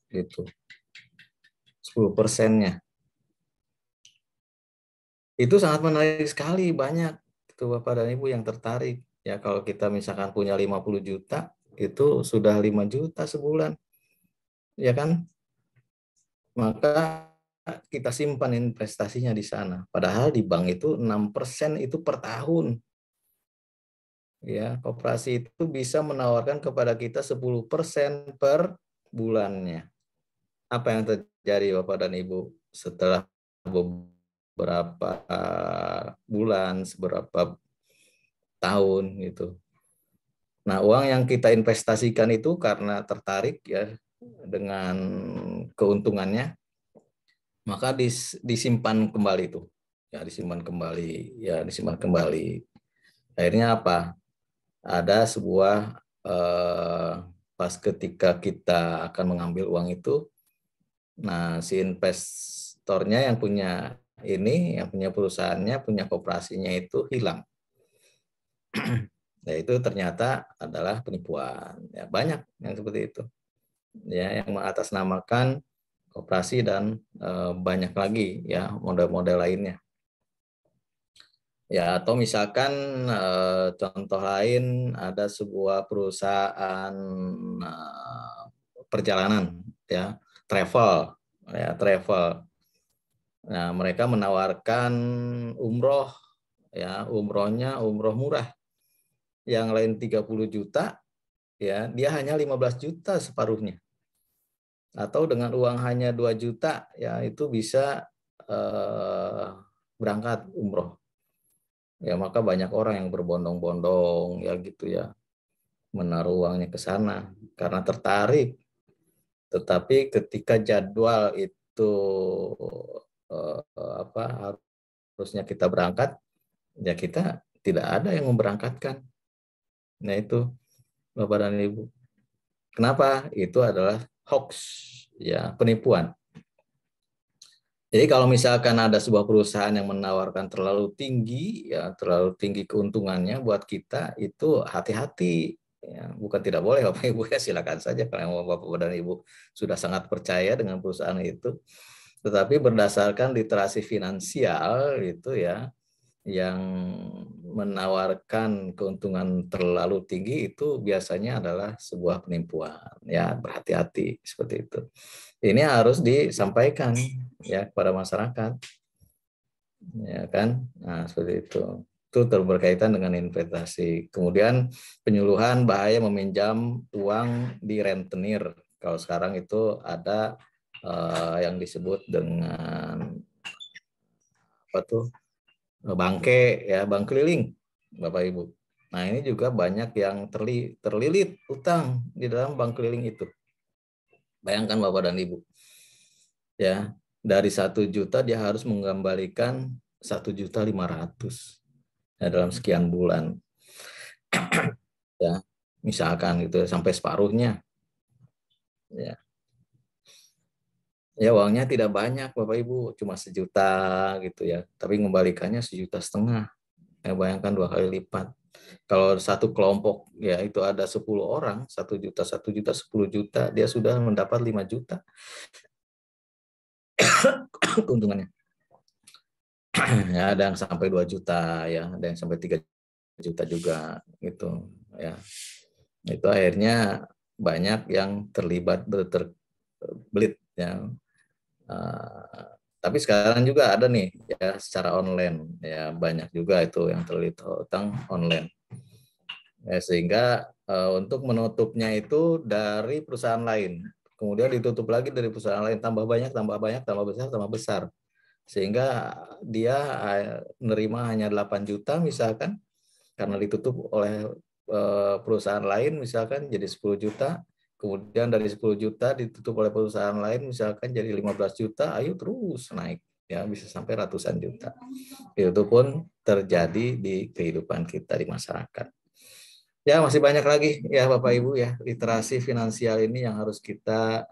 Gitu. 10%-nya. Itu sangat menarik sekali, banyak itu Bapak dan Ibu yang tertarik. Ya kalau kita misalkan punya 50 juta, itu sudah 5 juta sebulan. Ya kan? Maka kita simpan investasinya di sana. Padahal di bank itu 6% itu per tahun. Ya, koperasi itu bisa menawarkan kepada kita 10% per bulannya. Apa yang terjadi Bapak dan Ibu setelah beberapa bulan, seberapa tahun gitu. Nah, uang yang kita investasikan itu karena tertarik ya dengan keuntungannya, maka disimpan kembali itu. Ya, disimpan kembali. Akhirnya apa? Ada sebuah pas ketika kita akan mengambil uang itu, nah si investornya yang punya perusahaannya, punya koperasinya itu hilang. Ya itu ternyata adalah penipuan. Ya banyak yang seperti itu. Ya yang mengatasnamakan koperasi dan banyak lagi ya model-model lainnya. Ya atau misalkan contoh lain ada sebuah perusahaan perjalanan ya, travel. Nah, mereka menawarkan umroh ya, umrohnya umroh murah. Yang lain 30 juta, ya dia hanya 15 juta separuhnya. Atau dengan uang hanya 2 juta ya itu bisa berangkat umroh. Ya maka banyak orang yang berbondong-bondong ya gitu ya, menaruh uangnya ke sana karena tertarik. Tetapi ketika jadwal itu harusnya kita berangkat, ya kita tidak ada yang memberangkatkan. Nah itu Bapak dan Ibu. Kenapa? Itu adalah hoax, ya penipuan. Jadi kalau misalkan ada sebuah perusahaan yang menawarkan terlalu tinggi, ya terlalu tinggi keuntungannya buat kita, itu hati-hati. Ya, bukan tidak boleh Bapak Ibu ya, silakan saja kalau Bapak dan Ibu sudah sangat percaya dengan perusahaan itu. Tetapi berdasarkan literasi finansial itu ya, yang menawarkan keuntungan terlalu tinggi itu biasanya adalah sebuah penipuan. Ya, berhati-hati seperti itu. Ini harus disampaikan ya kepada masyarakat. Ya kan? Nah, seperti itu. Itu berkaitan dengan investasi. Kemudian penyuluhan bahaya meminjam uang di rentenir. Kalau sekarang itu ada yang disebut dengan apa tuh? Bangke ya, bank keliling, Bapak Ibu. Nah, ini juga banyak yang terlilit utang di dalam bank keliling itu. Bayangkan Bapak dan Ibu. Ya, dari 1 juta dia harus mengembalikan 1.500.000 ya, dalam sekian bulan. Ya, misalkan itu sampai separuhnya. Ya. Ya uangnya tidak banyak Bapak Ibu, cuma 1 juta gitu ya. Tapi mengembalikannya 1,5 juta. Ya, bayangkan 2 kali lipat. Kalau satu kelompok ya itu ada 10 orang, 1 juta, 1 juta, 10 juta, dia sudah mendapat 5 juta keuntungannya. Ya, ada yang sampai 2 juta ya, ada yang sampai 3 juta juga gitu ya. Itu akhirnya banyak yang terlibat berbelit ya. Tapi sekarang juga ada nih ya secara online ya, banyak juga itu yang terlibat utang online. Ya, sehingga untuk menutupnya itu dari perusahaan lain, kemudian ditutup lagi dari perusahaan lain, tambah banyak, tambah banyak, tambah besar, tambah besar. Sehingga dia menerima hanya 8 juta misalkan, karena ditutup oleh perusahaan lain misalkan jadi 10 juta, kemudian dari 10 juta ditutup oleh perusahaan lain misalkan jadi 15 juta, ayo terus naik ya, bisa sampai ratusan juta. Itu pun terjadi di kehidupan kita di masyarakat. Ya masih banyak lagi ya Bapak Ibu ya, literasi finansial ini yang harus kita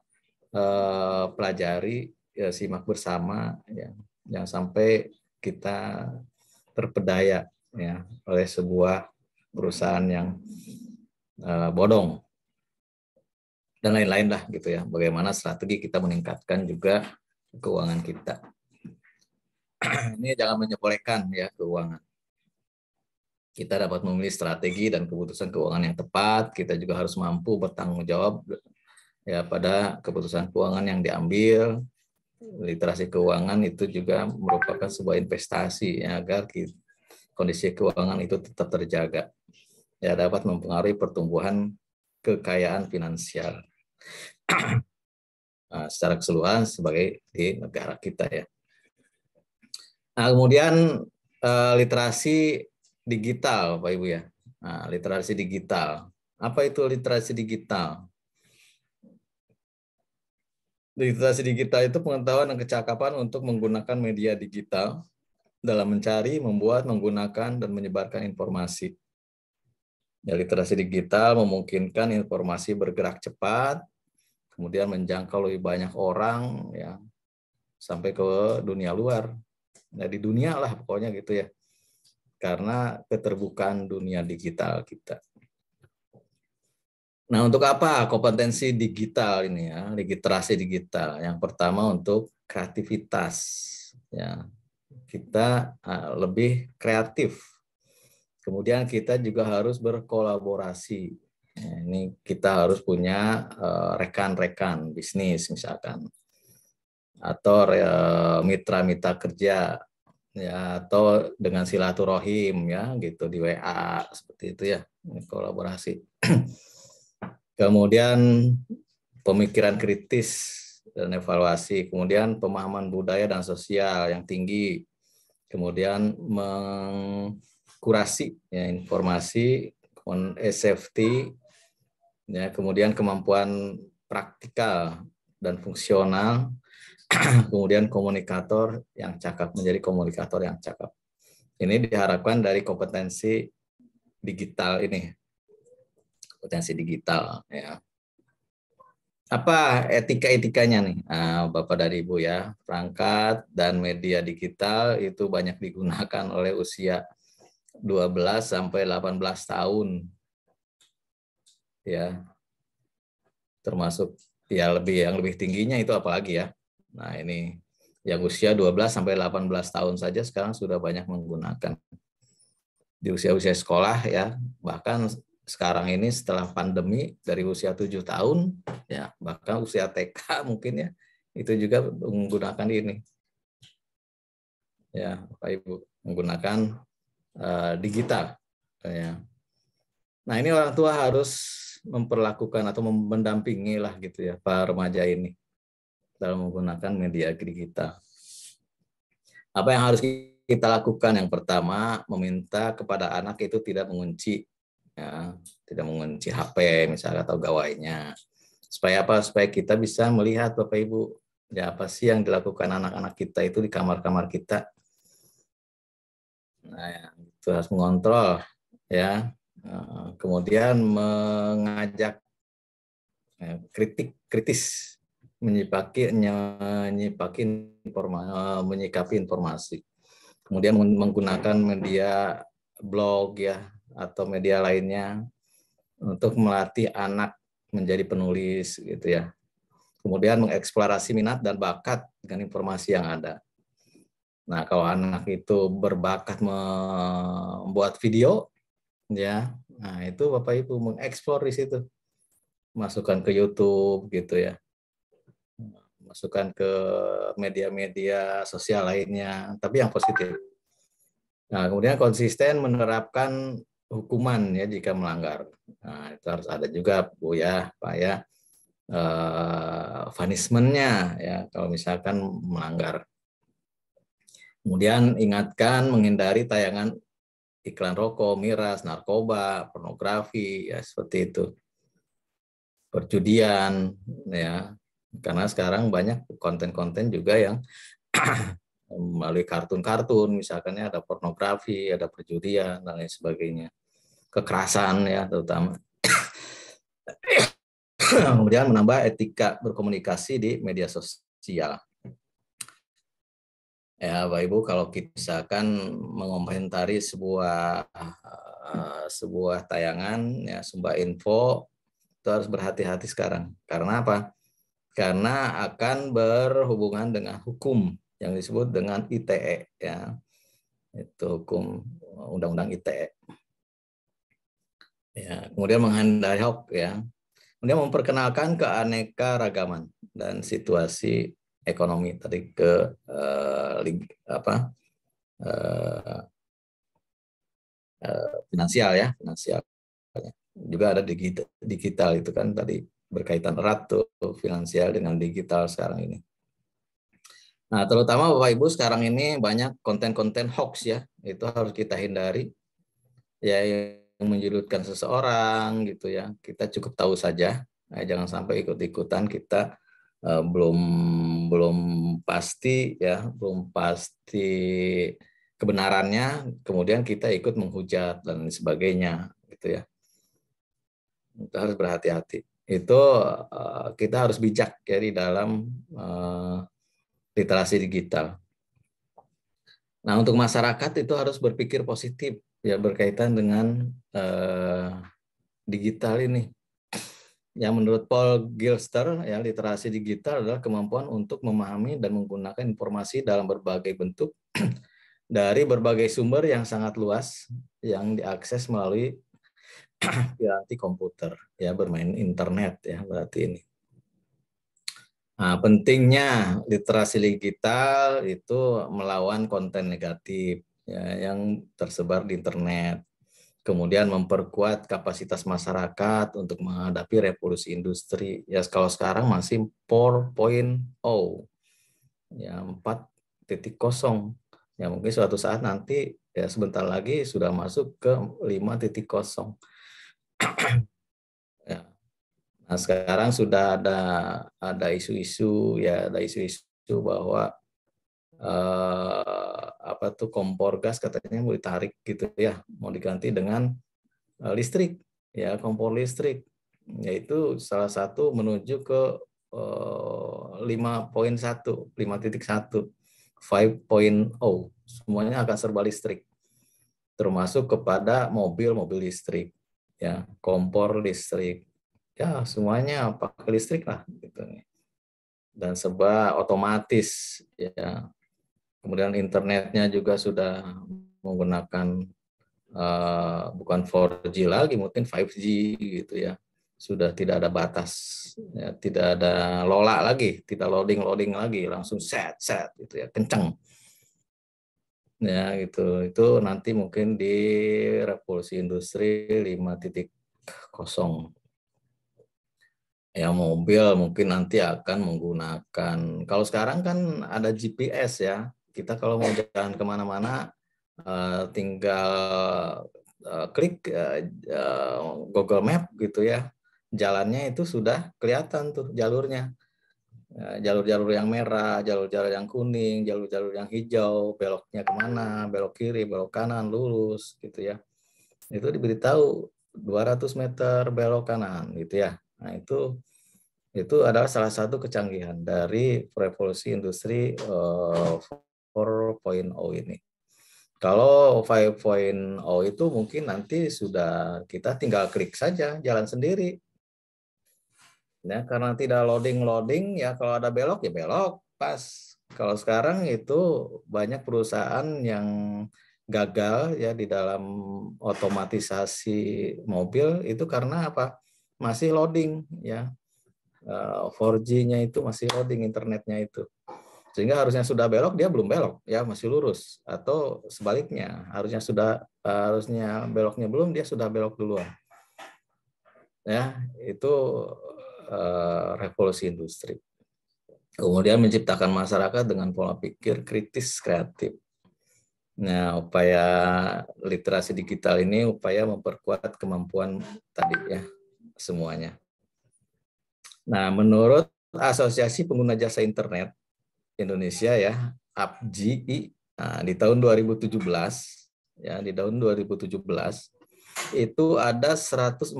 pelajari, ya, simak bersama ya, jangan sampai kita terpedaya ya oleh sebuah perusahaan yang bodong dan lain-lain lah gitu ya. Bagaimana strategi kita meningkatkan juga keuangan kita. Ini jangan menyepelekan ya keuangan. Kita dapat memilih strategi dan keputusan keuangan yang tepat. Kita juga harus mampu bertanggung jawab ya pada keputusan keuangan yang diambil. Literasi keuangan itu juga merupakan sebuah investasi ya, agar kondisi keuangan itu tetap terjaga. Ya, dapat mempengaruhi pertumbuhan kekayaan finansial secara keseluruhan sebagai di negara kita ya. Nah, kemudian literasi digital, Pak Ibu ya. Nah, literasi digital. Apa itu literasi digital? Literasi digital itu pengetahuan dan kecakapan untuk menggunakan media digital dalam mencari, membuat, menggunakan, dan menyebarkan informasi. Ya, literasi digital memungkinkan informasi bergerak cepat, kemudian menjangkau lebih banyak orang, ya, sampai ke dunia luar. Nah, di dunia lah pokoknya gitu ya. Karena keterbukaan dunia digital kita. Nah, untuk apa kompetensi digital ini ya, literasi digital? Yang pertama untuk kreativitas. Ya, kita lebih kreatif. Kemudian kita juga harus berkolaborasi. Nah, ini kita harus punya rekan-rekan bisnis misalkan, atau mitra-mitra kerja, ya, atau dengan silaturahim ya gitu di WA seperti itu ya, kolaborasi. Kemudian pemikiran kritis dan evaluasi, kemudian pemahaman budaya dan sosial yang tinggi, kemudian mengkurasi ya, informasi, safety, ya, kemudian kemampuan praktikal dan fungsional, kemudian komunikator yang cakap, menjadi komunikator yang cakap. Ini diharapkan dari kompetensi digital ini, kompetensi digital ya. Apa etika-etikanya nih, Bapak dan Ibu ya? Perangkat dan media digital itu banyak digunakan oleh usia 12 sampai 18 tahun. Ya. Termasuk ya yang lebih tingginya itu apalagi ya. Nah, ini yang usia 12 sampai 18 tahun saja sekarang sudah banyak menggunakan. Di usia-usia sekolah ya, bahkan sekarang ini setelah pandemi dari usia 7 tahun ya, bahkan usia TK mungkin ya, itu juga menggunakan ini ya, Bapak Ibu, menggunakan digital ya. Nah, ini orang tua harus memperlakukan atau mendampingi lah gitu ya para remaja ini dalam menggunakan media digital. Apa yang harus kita lakukan? Yang pertama, meminta kepada anak itu tidak mengunci ya, tidak mengunci HP misalnya atau gawainya. Supaya apa? Supaya kita bisa melihat Bapak Ibu, ya apa sih yang dilakukan anak-anak kita itu di kamar-kamar kita. Nah, itu harus mengontrol ya. Kemudian mengajak kritis, menyikapi informasi. Kemudian menggunakan media blog ya atau media lainnya untuk melatih anak menjadi penulis gitu ya. Kemudian mengeksplorasi minat dan bakat dengan informasi yang ada. Nah, kalau anak itu berbakat membuat video ya, nah itu Bapak Ibu mengeksplor di situ. Masukkan ke YouTube gitu ya. Masukkan ke media-media sosial lainnya, tapi yang positif. Nah, kemudian konsisten menerapkan hukuman ya jika melanggar. Nah, itu harus ada juga Bu ya, Pak ya, punishment-nya ya kalau misalkan melanggar. Kemudian ingatkan menghindari tayangan iklan rokok, miras, narkoba, pornografi ya seperti itu. Perjudian ya. Karena sekarang banyak konten-konten juga yang melalui kartun-kartun, misalkan ada pornografi, ada perjudian, dan lain sebagainya. Kekerasan ya terutama. Kemudian menambah etika berkomunikasi di media sosial. Ya, Bapak Ibu, kalau kita misalkan mengomentari sebuah tayangan, ya sebuah info, itu harus berhati-hati sekarang. Karena apa? Karena akan berhubungan dengan hukum yang disebut dengan ITE ya. Itu hukum undang-undang ITE. Ya, kemudian menghindari hoax ya. Kemudian memperkenalkan keanekaragaman dan situasi ekonomi tadi ke finansial ya, finansial. Juga ada digital itu kan tadi berkaitan erat tuh finansial dengan digital sekarang ini. Nah, terutama Bapak Ibu sekarang ini banyak konten-konten hoax ya, itu harus kita hindari. Ya, yang menjudutkan seseorang gitu ya. Kita cukup tahu saja, nah, jangan sampai ikut-ikutan kita belum pasti ya, belum pasti kebenarannya, kemudian kita ikut menghujat dan sebagainya gitu ya. Kita harus berhati-hati. Itu kita harus bijak ya di dalam literasi digital. Nah, untuk masyarakat itu harus berpikir positif ya berkaitan dengan digital ini. Yang menurut Paul Gilster ya, literasi digital adalah kemampuan untuk memahami dan menggunakan informasi dalam berbagai bentuk dari berbagai sumber yang sangat luas yang diakses melalui piranti komputer ya, bermain internet ya berarti ini. Nah, pentingnya literasi digital itu melawan konten negatif ya, yang tersebar di internet. Kemudian memperkuat kapasitas masyarakat untuk menghadapi revolusi industri. Ya kalau sekarang masih 4.0, ya 4.0. Ya mungkin suatu saat nanti ya sebentar lagi sudah masuk ke 5.0. Ya. Nah, sekarang sudah ada isu-isu ya, ada isu-isu bahwa apa tuh kompor gas katanya mau ditarik gitu ya, mau diganti dengan listrik ya, kompor listrik, yaitu salah satu menuju ke 5.1, 5.0, semuanya akan serba listrik, termasuk kepada mobil listrik, ya, kompor listrik, ya semuanya pakai listrik lah gitu, dan serba otomatis ya. Kemudian internetnya juga sudah menggunakan bukan 4G lagi, mungkin 5G gitu ya. Sudah tidak ada batas, ya, tidak ada lola lagi, tidak loading lagi, langsung set gitu ya, kencang. Ya gitu. Itu nanti mungkin di revolusi industri 5.0. Ya mobil mungkin nanti akan menggunakan, kalau sekarang kan ada GPS ya, kita kalau mau jalan kemana-mana tinggal klik Google Map gitu ya, jalannya itu sudah kelihatan tuh jalurnya, jalur-jalur yang merah, jalur-jalur yang kuning, jalur-jalur yang hijau, beloknya kemana, belok kiri, belok kanan, lurus gitu ya, itu diberitahu 200 meter belok kanan gitu ya. Nah itu adalah salah satu kecanggihan dari revolusi industri 4.0 ini. Kalau 5.0 itu mungkin nanti sudah kita tinggal klik saja jalan sendiri. Ya, karena tidak loading ya, kalau ada belok ya belok pas. Kalau sekarang itu banyak perusahaan yang gagal ya di dalam otomatisasi mobil itu karena apa? Masih loading ya. 4G-nya itu masih loading internetnya itu. Sehingga harusnya sudah belok dia belum belok ya, masih lurus, atau sebaliknya harusnya beloknya belum, dia sudah belok duluan. Ya, itu revolusi industri. Kemudian menciptakan masyarakat dengan pola pikir kritis kreatif. Nah, upaya literasi digital ini upaya memperkuat kemampuan tadi ya semuanya. Nah, menurut Asosiasi Pengguna Jasa Internet Indonesia ya, APJI, nah, di tahun 2017 ya, di tahun 2017 itu ada 143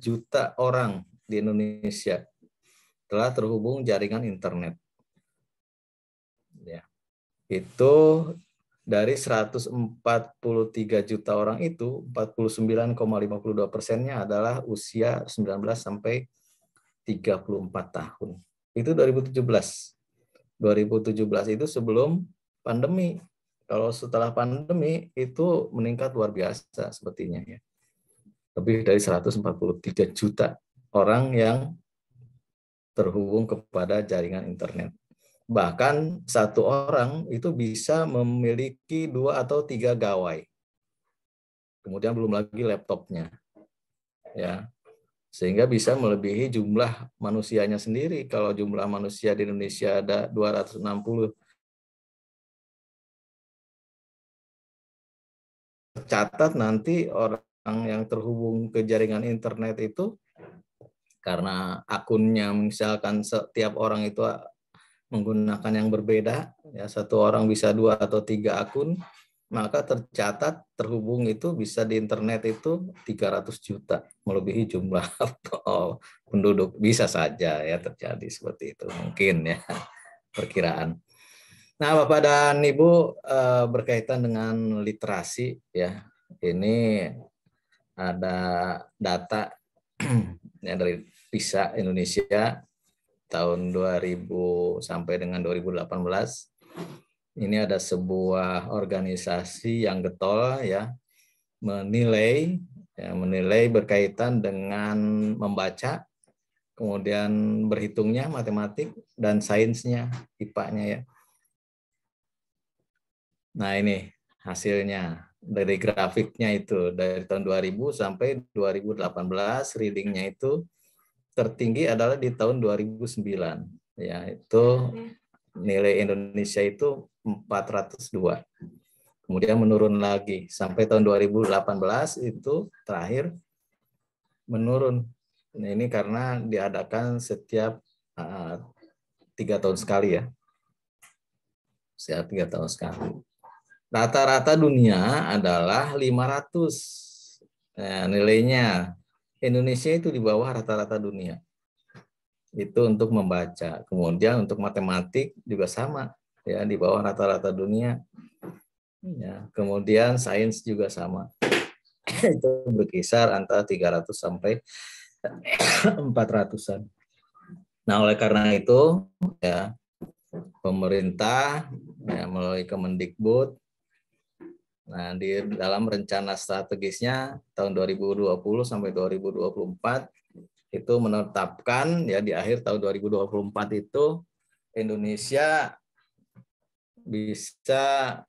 juta orang di Indonesia telah terhubung jaringan internet. Ya. Itu dari 143 juta orang itu 49,52%-nya adalah usia 19 sampai 34 tahun. Itu 2017. 2017 itu sebelum pandemi. Kalau setelah pandemi itu meningkat luar biasa sepertinya ya. Lebih dari 143 juta orang yang terhubung kepada jaringan internet. Bahkan satu orang itu bisa memiliki 2 atau 3 gawai. Kemudian belum lagi laptopnya. Ya. Sehingga bisa melebihi jumlah manusianya sendiri. Kalau jumlah manusia di Indonesia ada 260, catat nanti orang yang terhubung ke jaringan internet itu karena akunnya misalkan setiap orang itu menggunakan yang berbeda, ya satu orang bisa 2 atau 3 akun, maka tercatat terhubung itu bisa di internet itu 300 juta, melebihi jumlah penduduk. Bisa saja ya terjadi seperti itu mungkin ya, perkiraan. Nah, Bapak dan Ibu, berkaitan dengan literasi ya, ini ada data ya, dari PISA Indonesia tahun 2000 sampai dengan 2018. Ini ada sebuah organisasi yang getol ya menilai berkaitan dengan membaca, kemudian berhitungnya matematik dan sainsnya IPA-nya ya. Nah, ini hasilnya dari grafiknya itu dari tahun 2000 sampai 2018 readingnya itu tertinggi adalah di tahun 2009 ya, itu nilai Indonesia itu 402. Kemudian menurun lagi sampai tahun 2018 itu terakhir menurun. Nah, ini karena diadakan setiap 3 tahun sekali ya. Setiap 3 tahun sekali. Rata-rata dunia adalah 500. Nah, nilainya Indonesia itu di bawah rata-rata dunia. Itu untuk membaca. Kemudian untuk matematik juga sama ya, di bawah rata-rata dunia. Ya, kemudian sains juga sama. Itu berkisar antara 300 sampai 400-an. Nah, oleh karena itu ya pemerintah ya, melalui Kemendikbud, nah di dalam rencana strategisnya tahun 2020 sampai 2024 itu menetapkan ya di akhir tahun 2024 itu Indonesia bisa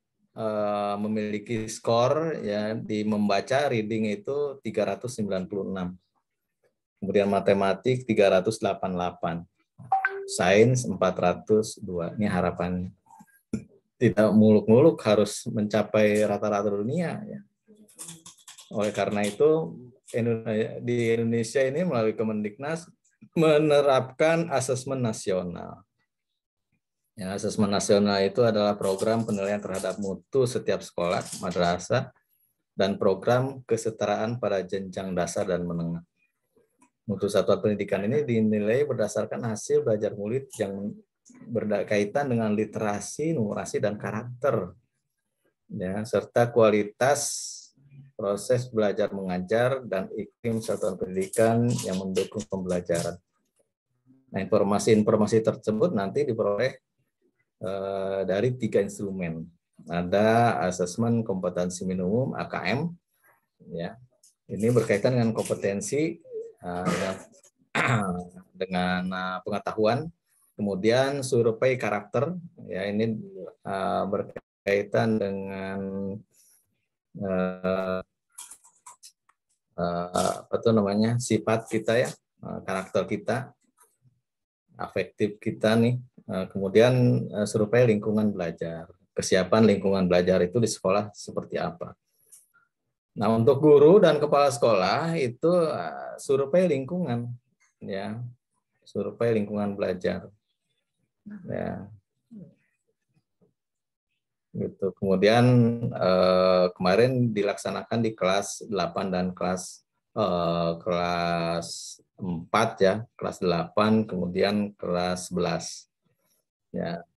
memiliki skor ya di membaca reading itu 396. Kemudian matematik 388. Sains 402. Ini harapannya. Tidak muluk-muluk harus mencapai rata-rata dunia ya. Oleh karena itu di Indonesia ini melalui Kemendiknas menerapkan asesmen nasional. Ya, asesmen nasional itu adalah program penilaian terhadap mutu setiap sekolah, madrasah, dan program kesetaraan pada jenjang dasar dan menengah. Mutu satuan pendidikan ini dinilai berdasarkan hasil belajar murid yang berkaitan dengan literasi, numerasi, dan karakter, ya, serta kualitas proses belajar mengajar dan iklim satuan pendidikan yang mendukung pembelajaran. Nah, informasi-informasi tersebut nanti diperoleh dari 3 instrumen. Ada asesmen kompetensi minimum (AKM), ya. Ini berkaitan dengan kompetensi dengan pengetahuan. Kemudian survei karakter, ya ini berkaitan dengan apa tuh namanya, sifat kita ya, karakter kita, afektif kita nih. Kemudian survei lingkungan belajar, kesiapan lingkungan belajar itu di sekolah seperti apa. Nah, untuk guru dan kepala sekolah itu survei lingkungan, ya, survei lingkungan belajar, ya, gitu. Kemudian kemarin dilaksanakan di kelas 8 dan kelas 4 ya, kelas 8, kemudian kelas 11. Ya,